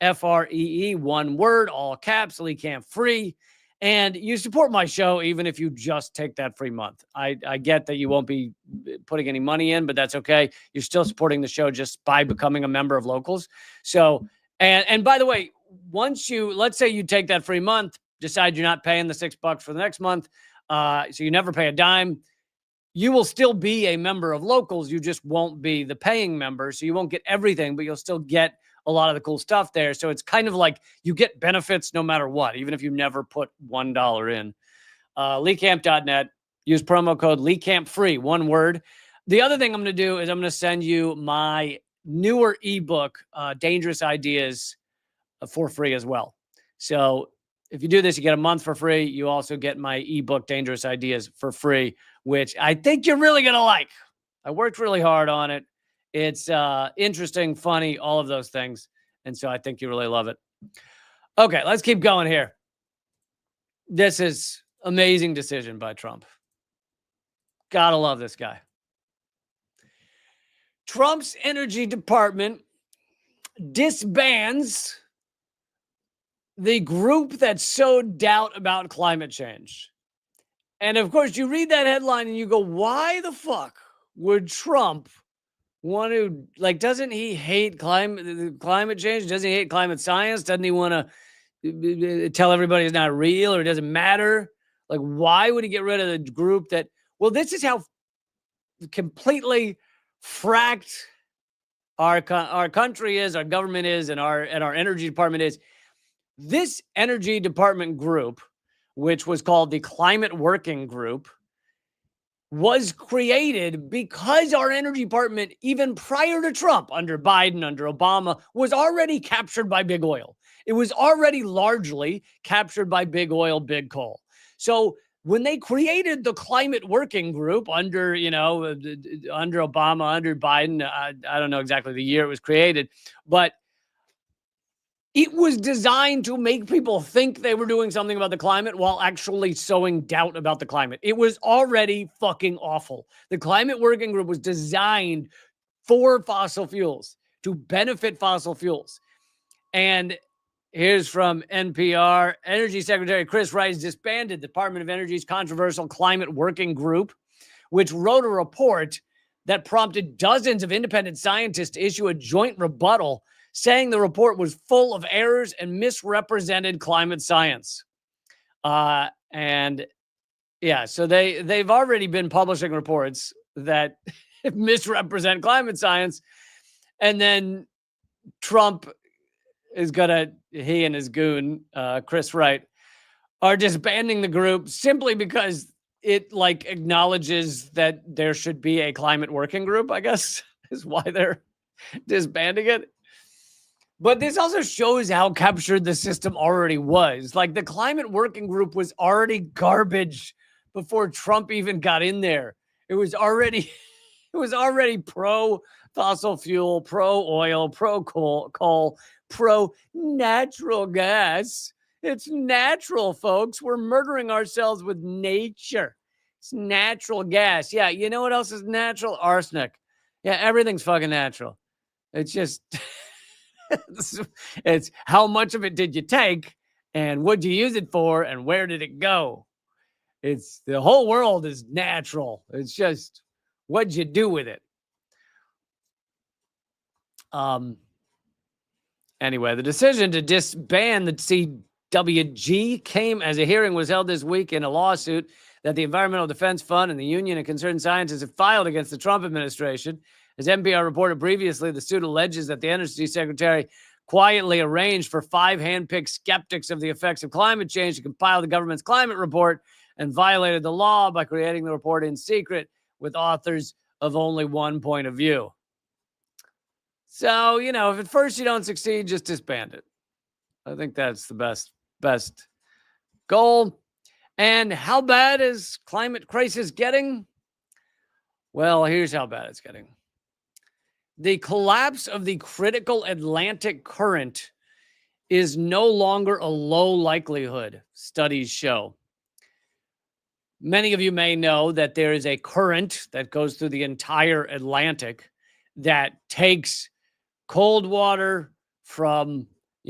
LeeCampFree, one word, all caps, LeeCampFree. And you support my show even if you just take that free month. I get that you won't be putting any money in, but that's okay. You're still supporting the show just by becoming a member of Locals. So, and by the way, let's say you take that free month, decide you're not paying the $6 for the next month, so you never pay a dime, you will still be a member of Locals. You just won't be the paying member, so you won't get everything, but you'll still get a lot of the cool stuff there. So it's kind of like you get benefits no matter what, even if you never put $1 in. LeeCamp.net. Use promo code LeeCampFree, one word. The other thing I'm going to do is I'm going to send you my newer ebook, Dangerous Ideas, for free as well. So if you do this, you get a month for free. You also get my ebook, Dangerous Ideas, for free, which I think you're really going to like. I worked really hard on it. It's interesting, funny, all of those things. And so I think you really love it. Okay, let's keep going here. This is amazing decision by Trump. Gotta love this guy. Trump's energy department disbands the group that sowed doubt about climate change. And of course, you read that headline and you go, why the fuck would Trump want to, doesn't he hate climate change? Doesn't he hate climate science? Doesn't he want to tell everybody it's not real or it doesn't matter? Like, why would he get rid of the group that, well, this is how completely fracked our country is, our government is, and our energy department is. This energy department group, which was called the Climate Working Group, was created because our energy department, even prior to Trump, under Biden, under Obama, was already captured by big oil. It was already largely captured by big oil, big coal. So when they created the Climate Working Group under, under Obama, under Biden, I don't know exactly the year it was created, but it was designed to make people think they were doing something about the climate while actually sowing doubt about the climate. It was already fucking awful. The Climate Working Group was designed for fossil fuels, to benefit fossil fuels. And here's from NPR. Energy Secretary Chris Wright has disbanded the Department of Energy's controversial Climate Working Group, which wrote a report that prompted dozens of independent scientists to issue a joint rebuttal saying the report was full of errors and misrepresented climate science. So they've already been publishing reports that misrepresent climate science. And then Trump is he and his goon, Chris Wright, are disbanding the group simply because it acknowledges that there should be a climate working group, I guess, is why they're disbanding it. But this also shows how captured the system already was. The Climate Working Group was already garbage before Trump even got in there. It was already pro fossil fuel, pro oil, pro coal, pro natural gas. It's natural, folks. We're murdering ourselves with nature. It's natural gas. Yeah, you know what else is natural? Arsenic. Yeah, everything's fucking natural. It's just... it's how much of it did you take and what'd you use it for and where did it go? It's the whole world is natural. It's just what'd you do with it? Anyway, the decision to disband the CWG came as a hearing was held this week in a lawsuit that the Environmental Defense Fund and the Union of Concerned Scientists have filed against the Trump administration. As NPR reported previously, the suit alleges that the Energy Secretary quietly arranged for 5 handpicked skeptics of the effects of climate change to compile the government's climate report and violated the law by creating the report in secret with authors of only one point of view. So, if at first you don't succeed, just disband it. I think that's the best goal. And how bad is climate crisis getting? Well, here's how bad it's getting. The collapse of the critical Atlantic current is no longer a low likelihood, studies show. Many of you may know that there is a current that goes through the entire Atlantic that takes cold water from,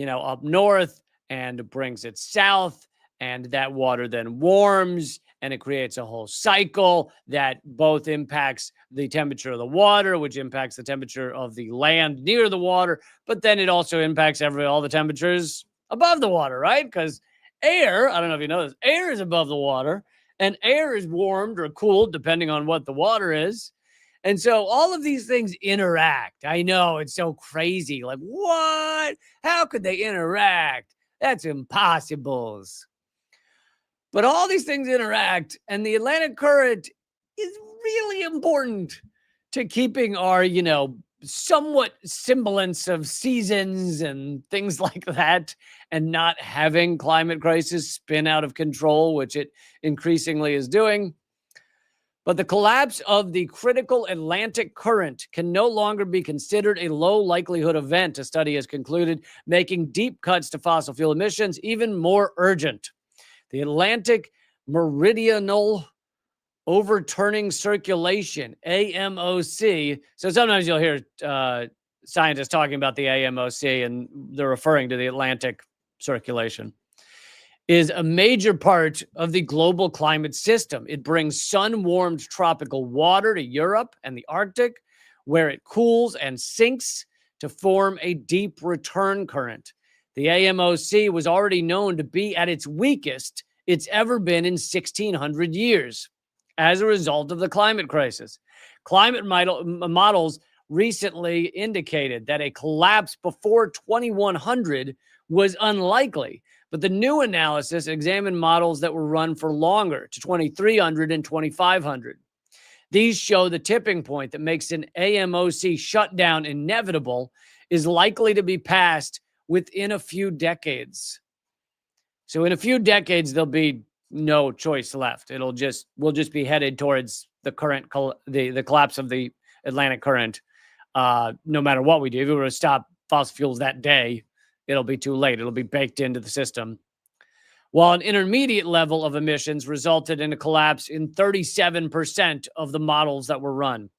up north and brings it south, and that water then warms and it creates a whole cycle that both impacts the temperature of the water, which impacts the temperature of the land near the water, but then it also impacts all the temperatures above the water, right? Because air, I don't know if you know this, air is above the water, and air is warmed or cooled depending on what the water is. And so all of these things interact. I know, it's so crazy. What? How could they interact? That's impossible. But all these things interact, and the Atlantic current is really important to keeping our, somewhat semblance of seasons and things like that, and not having climate crisis spin out of control, which it increasingly is doing. But the collapse of the critical Atlantic current can no longer be considered a low likelihood event, a study has concluded, making deep cuts to fossil fuel emissions even more urgent. The Atlantic Meridional Overturning Circulation, AMOC. So sometimes you'll hear scientists talking about the AMOC and they're referring to the Atlantic circulation, is a major part of the global climate system. It brings sun-warmed tropical water to Europe and the Arctic, where it cools and sinks to form a deep return current. The AMOC was already known to be at its weakest it's ever been in 1,600 years as a result of the climate crisis. Climate models recently indicated that a collapse before 2100 was unlikely, but the new analysis examined models that were run for longer, to 2300 and 2500. These show the tipping point that makes an AMOC shutdown inevitable is likely to be passed within a few decades. So in a few decades, there'll be no choice left. We'll just be headed towards the current, the collapse of the Atlantic current. No matter what we do, if we were to stop fossil fuels that day, it'll be too late. It'll be baked into the system. While an intermediate level of emissions resulted in a collapse in 37% of the models that were run.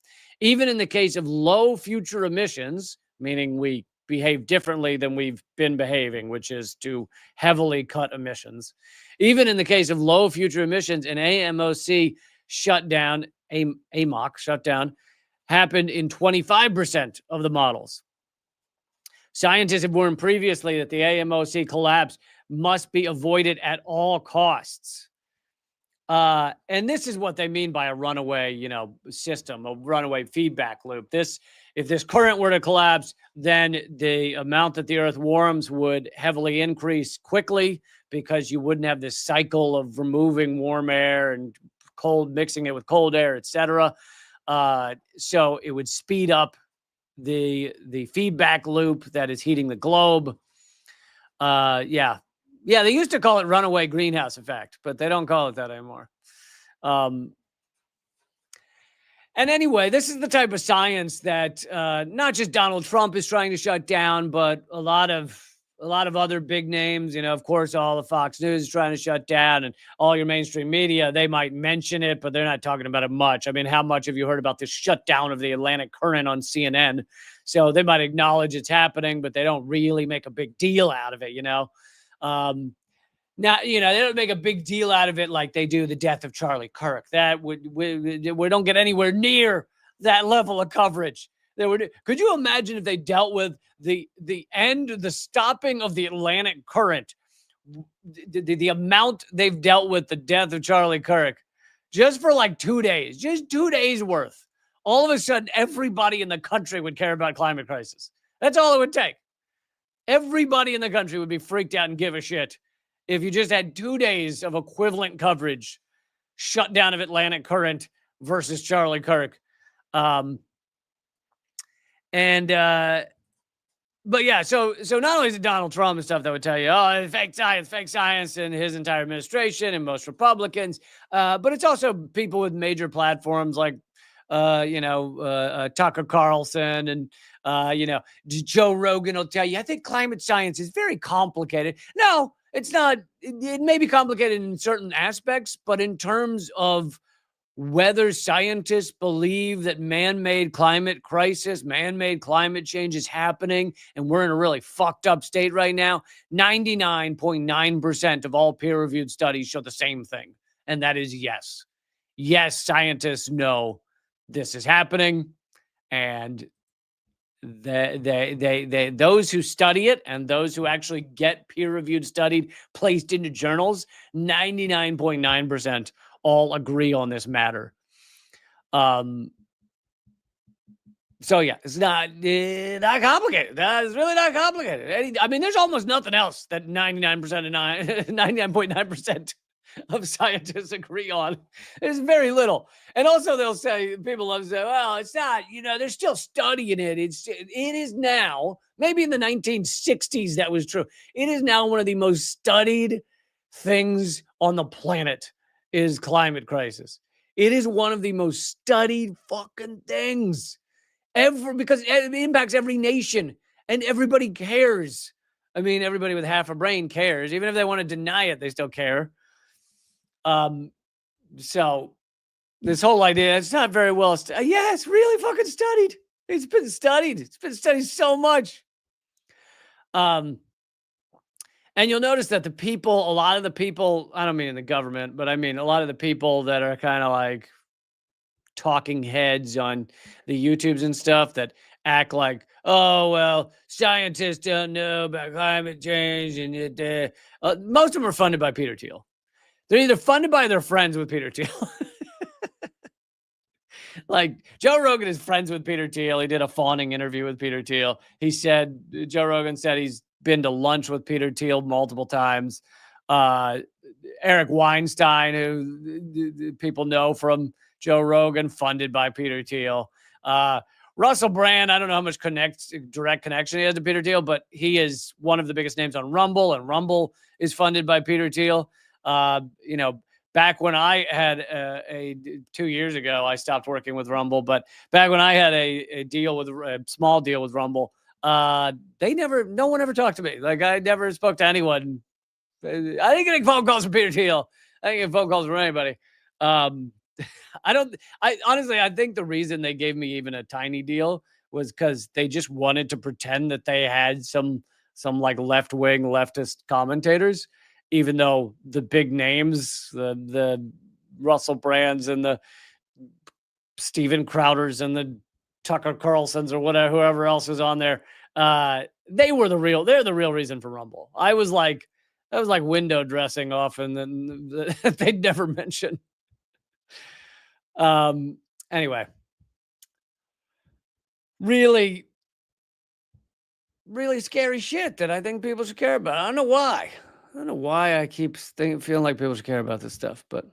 Even in the case of low future emissions, meaning we behave differently than we've been behaving, which is to heavily cut emissions. Even in the case of low future emissions, an AMOC shutdown, AMOC shutdown, happened in 25% of the models. Scientists have warned previously that the AMOC collapse must be avoided at all costs. And this is what they mean by a runaway, system, a runaway feedback loop. If this current were to collapse, then the amount that the Earth warms would heavily increase quickly because you wouldn't have this cycle of removing warm air and mixing it with cold air, etc. So it would speed up the feedback loop that is heating the globe. Yeah, they used to call it runaway greenhouse effect, but they don't call it that anymore. And anyway, this is the type of science that not just Donald Trump is trying to shut down, but a lot of other big names. Of course, all the Fox News is trying to shut down, and all your mainstream media, they might mention it, but they're not talking about it much. I mean, how much have you heard about this shutdown of the Atlantic current on CNN? So they might acknowledge it's happening, but they don't really make a big deal out of it, Now, they don't make a big deal out of it like they do the death of Charlie Kirk. That we don't get anywhere near that level of coverage. Could you imagine if they dealt with the stopping of the Atlantic current, the amount they've dealt with the death of Charlie Kirk, just for like 2 days, just 2 days worth. All of a sudden, everybody in the country would care about climate crisis. That's all it would take. Everybody in the country would be freaked out and give a shit if you just had 2 days of equivalent coverage, shutdown of Atlantic current versus Charlie Kirk. But yeah, so not only is it Donald Trump and stuff that would tell you, oh, fake science, and his entire administration and most Republicans, but it's also people with major platforms like, Tucker Carlson and, Joe Rogan will tell you, I think climate science is very complicated. No, it's not. It may be complicated in certain aspects, but in terms of whether scientists believe that man-made climate crisis, man-made climate change is happening, and we're in a really fucked up state right now, 99.9% of all peer-reviewed studies show the same thing, and that is yes. Yes, scientists know this is happening, and those who study it and those who actually get peer-reviewed studied placed into journals, 99.9% all agree on this matter. So yeah, it's not complicated. It's really not complicated. I mean, there's almost nothing else that 99.9% of scientists agree on. There's very little. And also people love to say, well, it's not, they're still studying it. It is now, maybe in the 1960s that was true. It is now one of the most studied things on the planet is climate crisis. It is one of the most studied fucking things ever because it impacts every nation and everybody cares. I mean, everybody with half a brain cares. Even if they want to deny it, they still care. So this whole idea, it's not very well studied. Yeah, it's really fucking studied. It's been studied. It's been studied so much. And you'll notice that a lot of the people, I don't mean in the government, but I mean a lot of the people that are kind of like talking heads on the YouTubes and stuff that act like, oh, well, scientists don't know about climate change. And most of them are funded by Peter Thiel. They're either funded by their friends with Peter Thiel. Like Joe Rogan is friends with Peter Thiel. He did a fawning interview with Peter Thiel. Joe Rogan said he's been to lunch with Peter Thiel multiple times. Eric Weinstein, who people know from Joe Rogan, funded by Peter Thiel. Russell Brand, I don't know how much direct connection he has to Peter Thiel, but he is one of the biggest names on Rumble, and Rumble is funded by Peter Thiel. Back when I had 2 years ago, I stopped working with Rumble, but back when I had a small deal with Rumble, no one ever talked to me. Like, I never spoke to anyone. I didn't get any phone calls from Peter Thiel. I didn't get phone calls from anybody. Honestly, I think the reason they gave me even a tiny deal was because they just wanted to pretend that they had some like left-wing leftist commentators, even though the big names, the Russell Brands and the Steven Crowders and the Tucker Carlsons or whatever, whoever else was on there, they're the real reason for Rumble. I was like window dressing off, and then they'd never mention. Anyway, really, really scary shit that I think people should care about. I don't know why I keep feeling like people should care about this stuff, but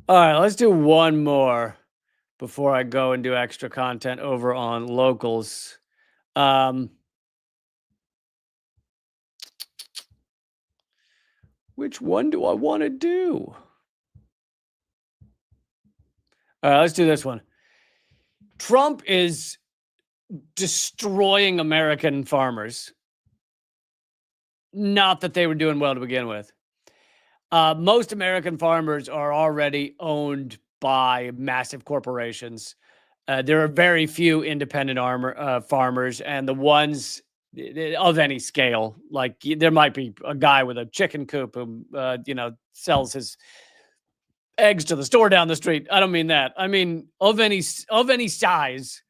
all right, let's do one more before I go and do extra content over on locals. Which one do I want to do? All right, let's do this one. Trump is destroying American farmers. Not that they were doing well to begin with. Most American farmers are already owned by massive corporations. There are very few independent farmers, and the ones of any scale, like there might be a guy with a chicken coop who, sells his eggs to the store down the street. I don't mean that. I mean, of any size,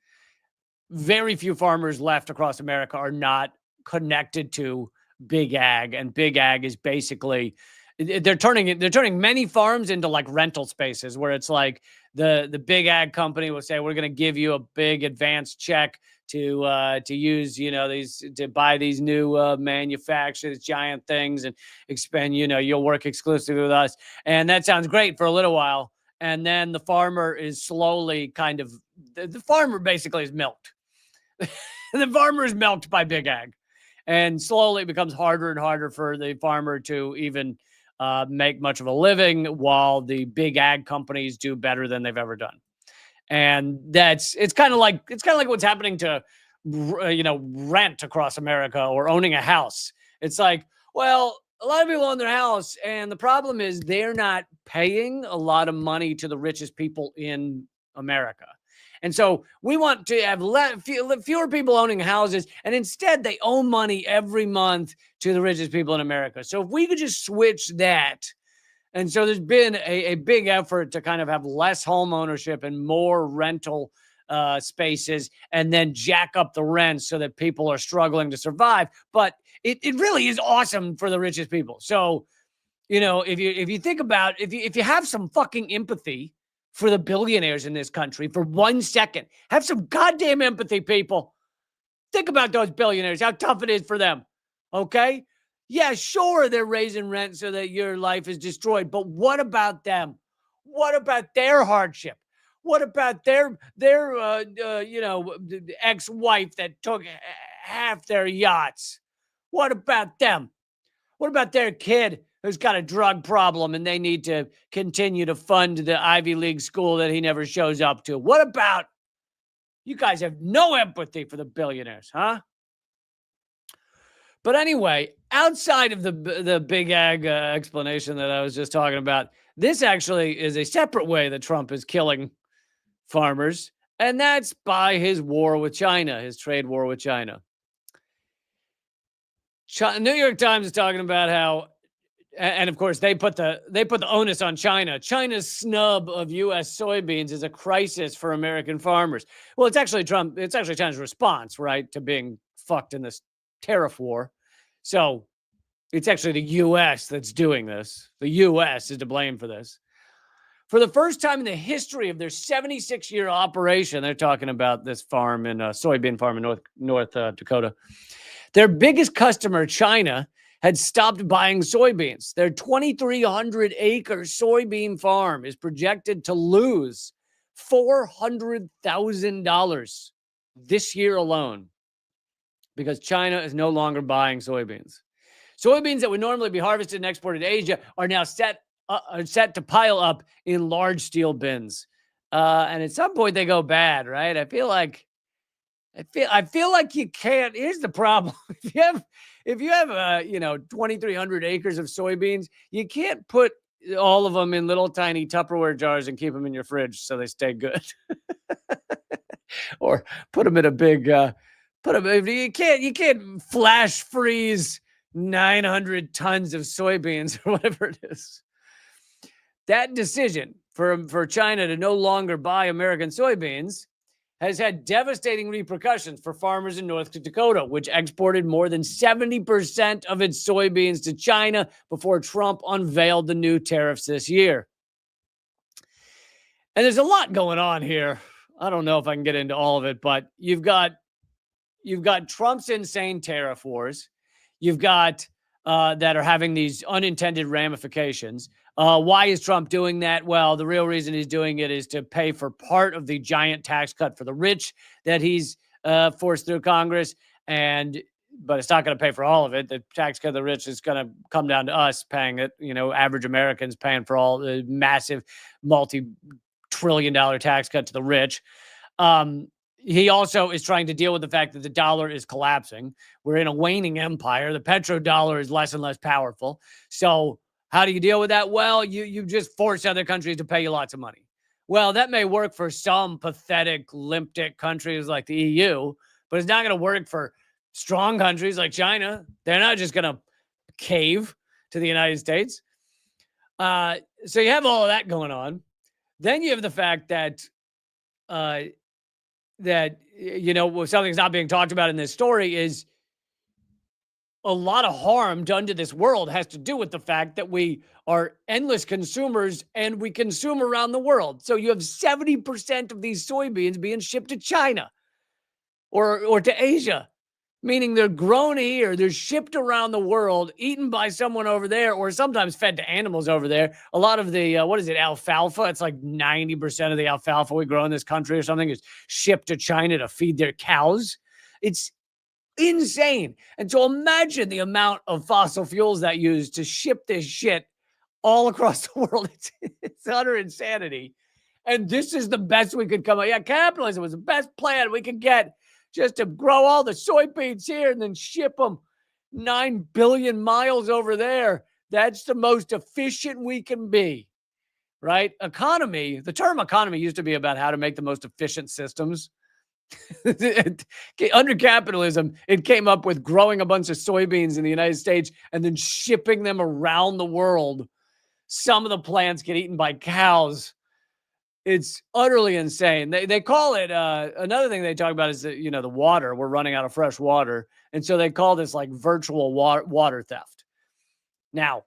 very few farmers left across America are not connected to big ag, and big ag is basically they're turning many farms into like rental spaces where it's like the big ag company will say, we're going to give you a big advance check to use, to buy these new manufacturers, giant things, and expend, you'll work exclusively with us. And that sounds great for a little while. And then the farmer is slowly the farmer basically is milked. The farmer is milked by big ag. And slowly it becomes harder and harder for the farmer to even make much of a living, while the big ag companies do better than they've ever done. And it's kind of like what's happening to, rent across America or owning a house. It's like, well, a lot of people own their house, and the problem is they're not paying a lot of money to the richest people in America. And so we want to have fewer people owning houses, and instead they owe money every month to the richest people in America. So if we could just switch that. And so there's been a big effort to kind of have less home ownership and more rental spaces, and then jack up the rents so that people are struggling to survive. But it really is awesome for the richest people. So, if you think about, if you have some fucking empathy for the billionaires in this country for 1 second, have some goddamn empathy, people. Think about those billionaires, how tough it is for them. Okay? Yeah, sure, they're raising rent so that your life is destroyed, but what about them? What about their hardship? What about their ex-wife that took half their yachts? What about them? What about their kid who's got a drug problem and they need to continue to fund the Ivy League school that he never shows up to? What about, you guys have no empathy for the billionaires, huh? But anyway, outside of the big ag explanation that I was just talking about, this actually is a separate way that Trump is killing farmers, and that's by his war with China, his trade war with China. New York Times is talking about how, and of course they put the onus on China. China's snub of U.S. soybeans is a crisis for American farmers. Well, it's actually China's response, right, to being fucked in this tariff war. So it's actually the U.S. that's doing this. The U.S. is to blame for this. For the first time in the history of their 76-year operation, they're talking about this farm in soybean farm in North Dakota. Their biggest customer, China, had stopped buying soybeans. Their 2,300-acre soybean farm is projected to lose $400,000 this year alone because China is no longer buying soybeans. Soybeans that would normally be harvested and exported to Asia are now set to pile up in large steel bins. And at some point they go bad, right? I feel like you can't. Here's the problem. If you have 2,300 acres of soybeans, you can't put all of them in little tiny Tupperware jars and keep them in your fridge so they stay good. Or put them in a big you can't flash freeze 900 tons of soybeans or whatever it is. That decision for China to no longer buy American soybeans has had devastating repercussions for farmers in North Dakota, which exported more than 70% of its soybeans to China before Trump unveiled the new tariffs this year. And there's a lot going on here. I don't know if I can get into all of it, but you've got Trump's insane tariff wars. You've got that are having these unintended ramifications. Why is Trump doing that? Well, the real reason he's doing it is to pay for part of the giant tax cut for the rich that he's forced through Congress. But it's not going to pay for all of it. The tax cut of the rich is going to come down to us paying it. Average Americans paying for all the massive multi-trillion-dollar tax cut to the rich. He also is trying to deal with the fact that the dollar is collapsing. We're in a waning empire. The petrodollar is less and less powerful. So how do you deal with that? Well, you just force other countries to pay you lots of money. Well, that may work for some pathetic, limp-dick countries like the EU, but it's not going to work for strong countries like China. They're not just going to cave to the United States. So you have all of that going on. Then you have the fact that something's not being talked about in this story is a lot of harm done to this world has to do with the fact that we are endless consumers and we consume around the world. So you have 70% of these soybeans being shipped to China or to Asia, meaning they're grown here, they're shipped around the world, eaten by someone over there, or sometimes fed to animals over there. A lot of the, alfalfa? It's like 90% of the alfalfa we grow in this country or something is shipped to China to feed their cows. It's insane. And so imagine the amount of fossil fuels that use to ship this shit all across the world. It's utter insanity. And this is the best we could come up. Yeah, capitalism was the best plan we could get, just to grow all the soybeans here and then ship them 9 billion miles over there. That's the most efficient we can be, right? Economy, the term economy used to be about how to make the most efficient systems. Under capitalism, it came up with growing a bunch of soybeans in the United States and then shipping them around the world. Some of the plants get eaten by cows. It's utterly insane. They call it, another thing they talk about is that, the water. We're running out of fresh water. And so they call this like virtual water theft. Now,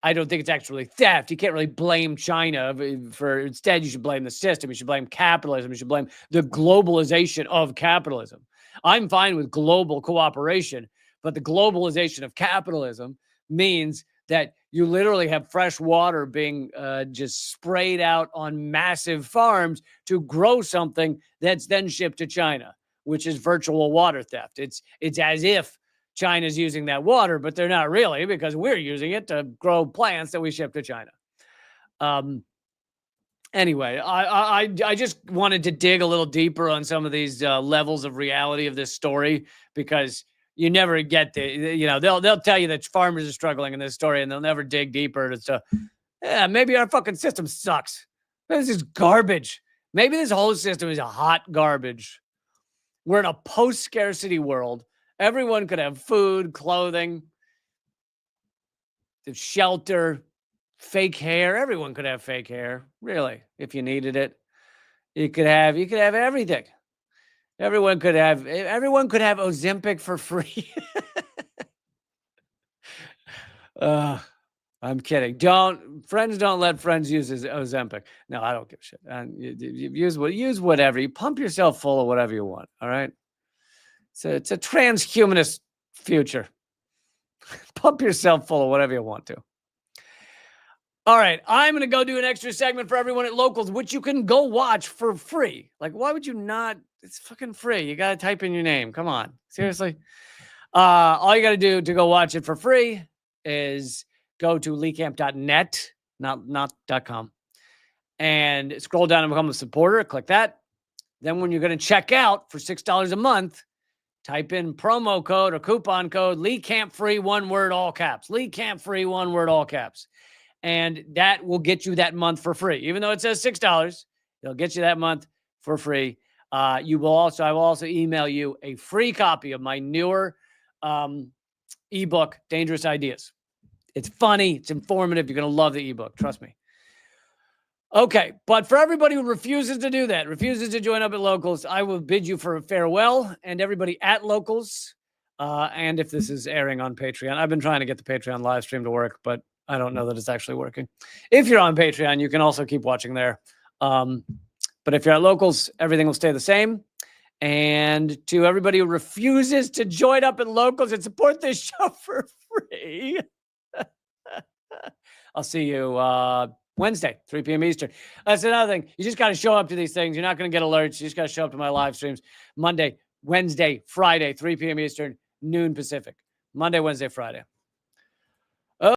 I don't think it's actually theft. You can't really blame China for, instead you should blame the system. You should blame capitalism. You should blame the globalization of capitalism. I'm fine with global cooperation, but the globalization of capitalism means that you literally have fresh water being just sprayed out on massive farms to grow something that's then shipped to China, which is virtual water theft. It's as if China's using that water, but they're not really, because we're using it to grow plants that we ship to China. Anyway, I just wanted to dig a little deeper on some of these levels of reality of this story, because you never get they'll tell you that farmers are struggling in this story, and they'll never dig deeper to, maybe our fucking system sucks. This is garbage. Maybe this whole system is a hot garbage. We're in a post-scarcity world. Everyone could have food, clothing, shelter, fake hair. Everyone could have fake hair, really, if you needed it. You could have everything. Everyone could have Ozempic for free. I'm kidding. Friends don't let friends use Ozempic. No, I don't give a shit. And you use whatever. You pump yourself full of whatever you want. All right. It's a transhumanist future. Pump yourself full of whatever you want to. All right, I'm going to go do an extra segment for everyone at Locals, which you can go watch for free. Like, why would you not? It's fucking free. You got to type in your name. Come on. Seriously. All you got to do to go watch it for free is go to leecamp.net, not .com, and scroll down and become a supporter. Click that. Then when you're going to check out for $6 a month, type in promo code or coupon code LeeCampFree, one word, all caps. LeeCampFree, one word, all caps. And that will get you that month for free. Even though it says $6, it'll get you that month for free. I will also email you a free copy of my newer ebook, Dangerous Ideas. It's funny. It's informative. You're going to love the ebook. Trust me. Okay. But for everybody who refuses to do that, refuses to join up at Locals, I will bid you for farewell. And everybody at Locals, and if this is airing on Patreon, I've been trying to get the Patreon live stream to work, but I don't know that it's actually working. If you're on Patreon, you can also keep watching there. But if you're at Locals, everything will stay the same. And to everybody who refuses to join up at Locals and support this show for free, I'll see you Wednesday, 3 p.m. Eastern. That's another thing. You just got to show up to these things. You're not going to get alerts. You just got to show up to my live streams. Monday, Wednesday, Friday, 3 p.m. Eastern, noon Pacific. Monday, Wednesday, Friday.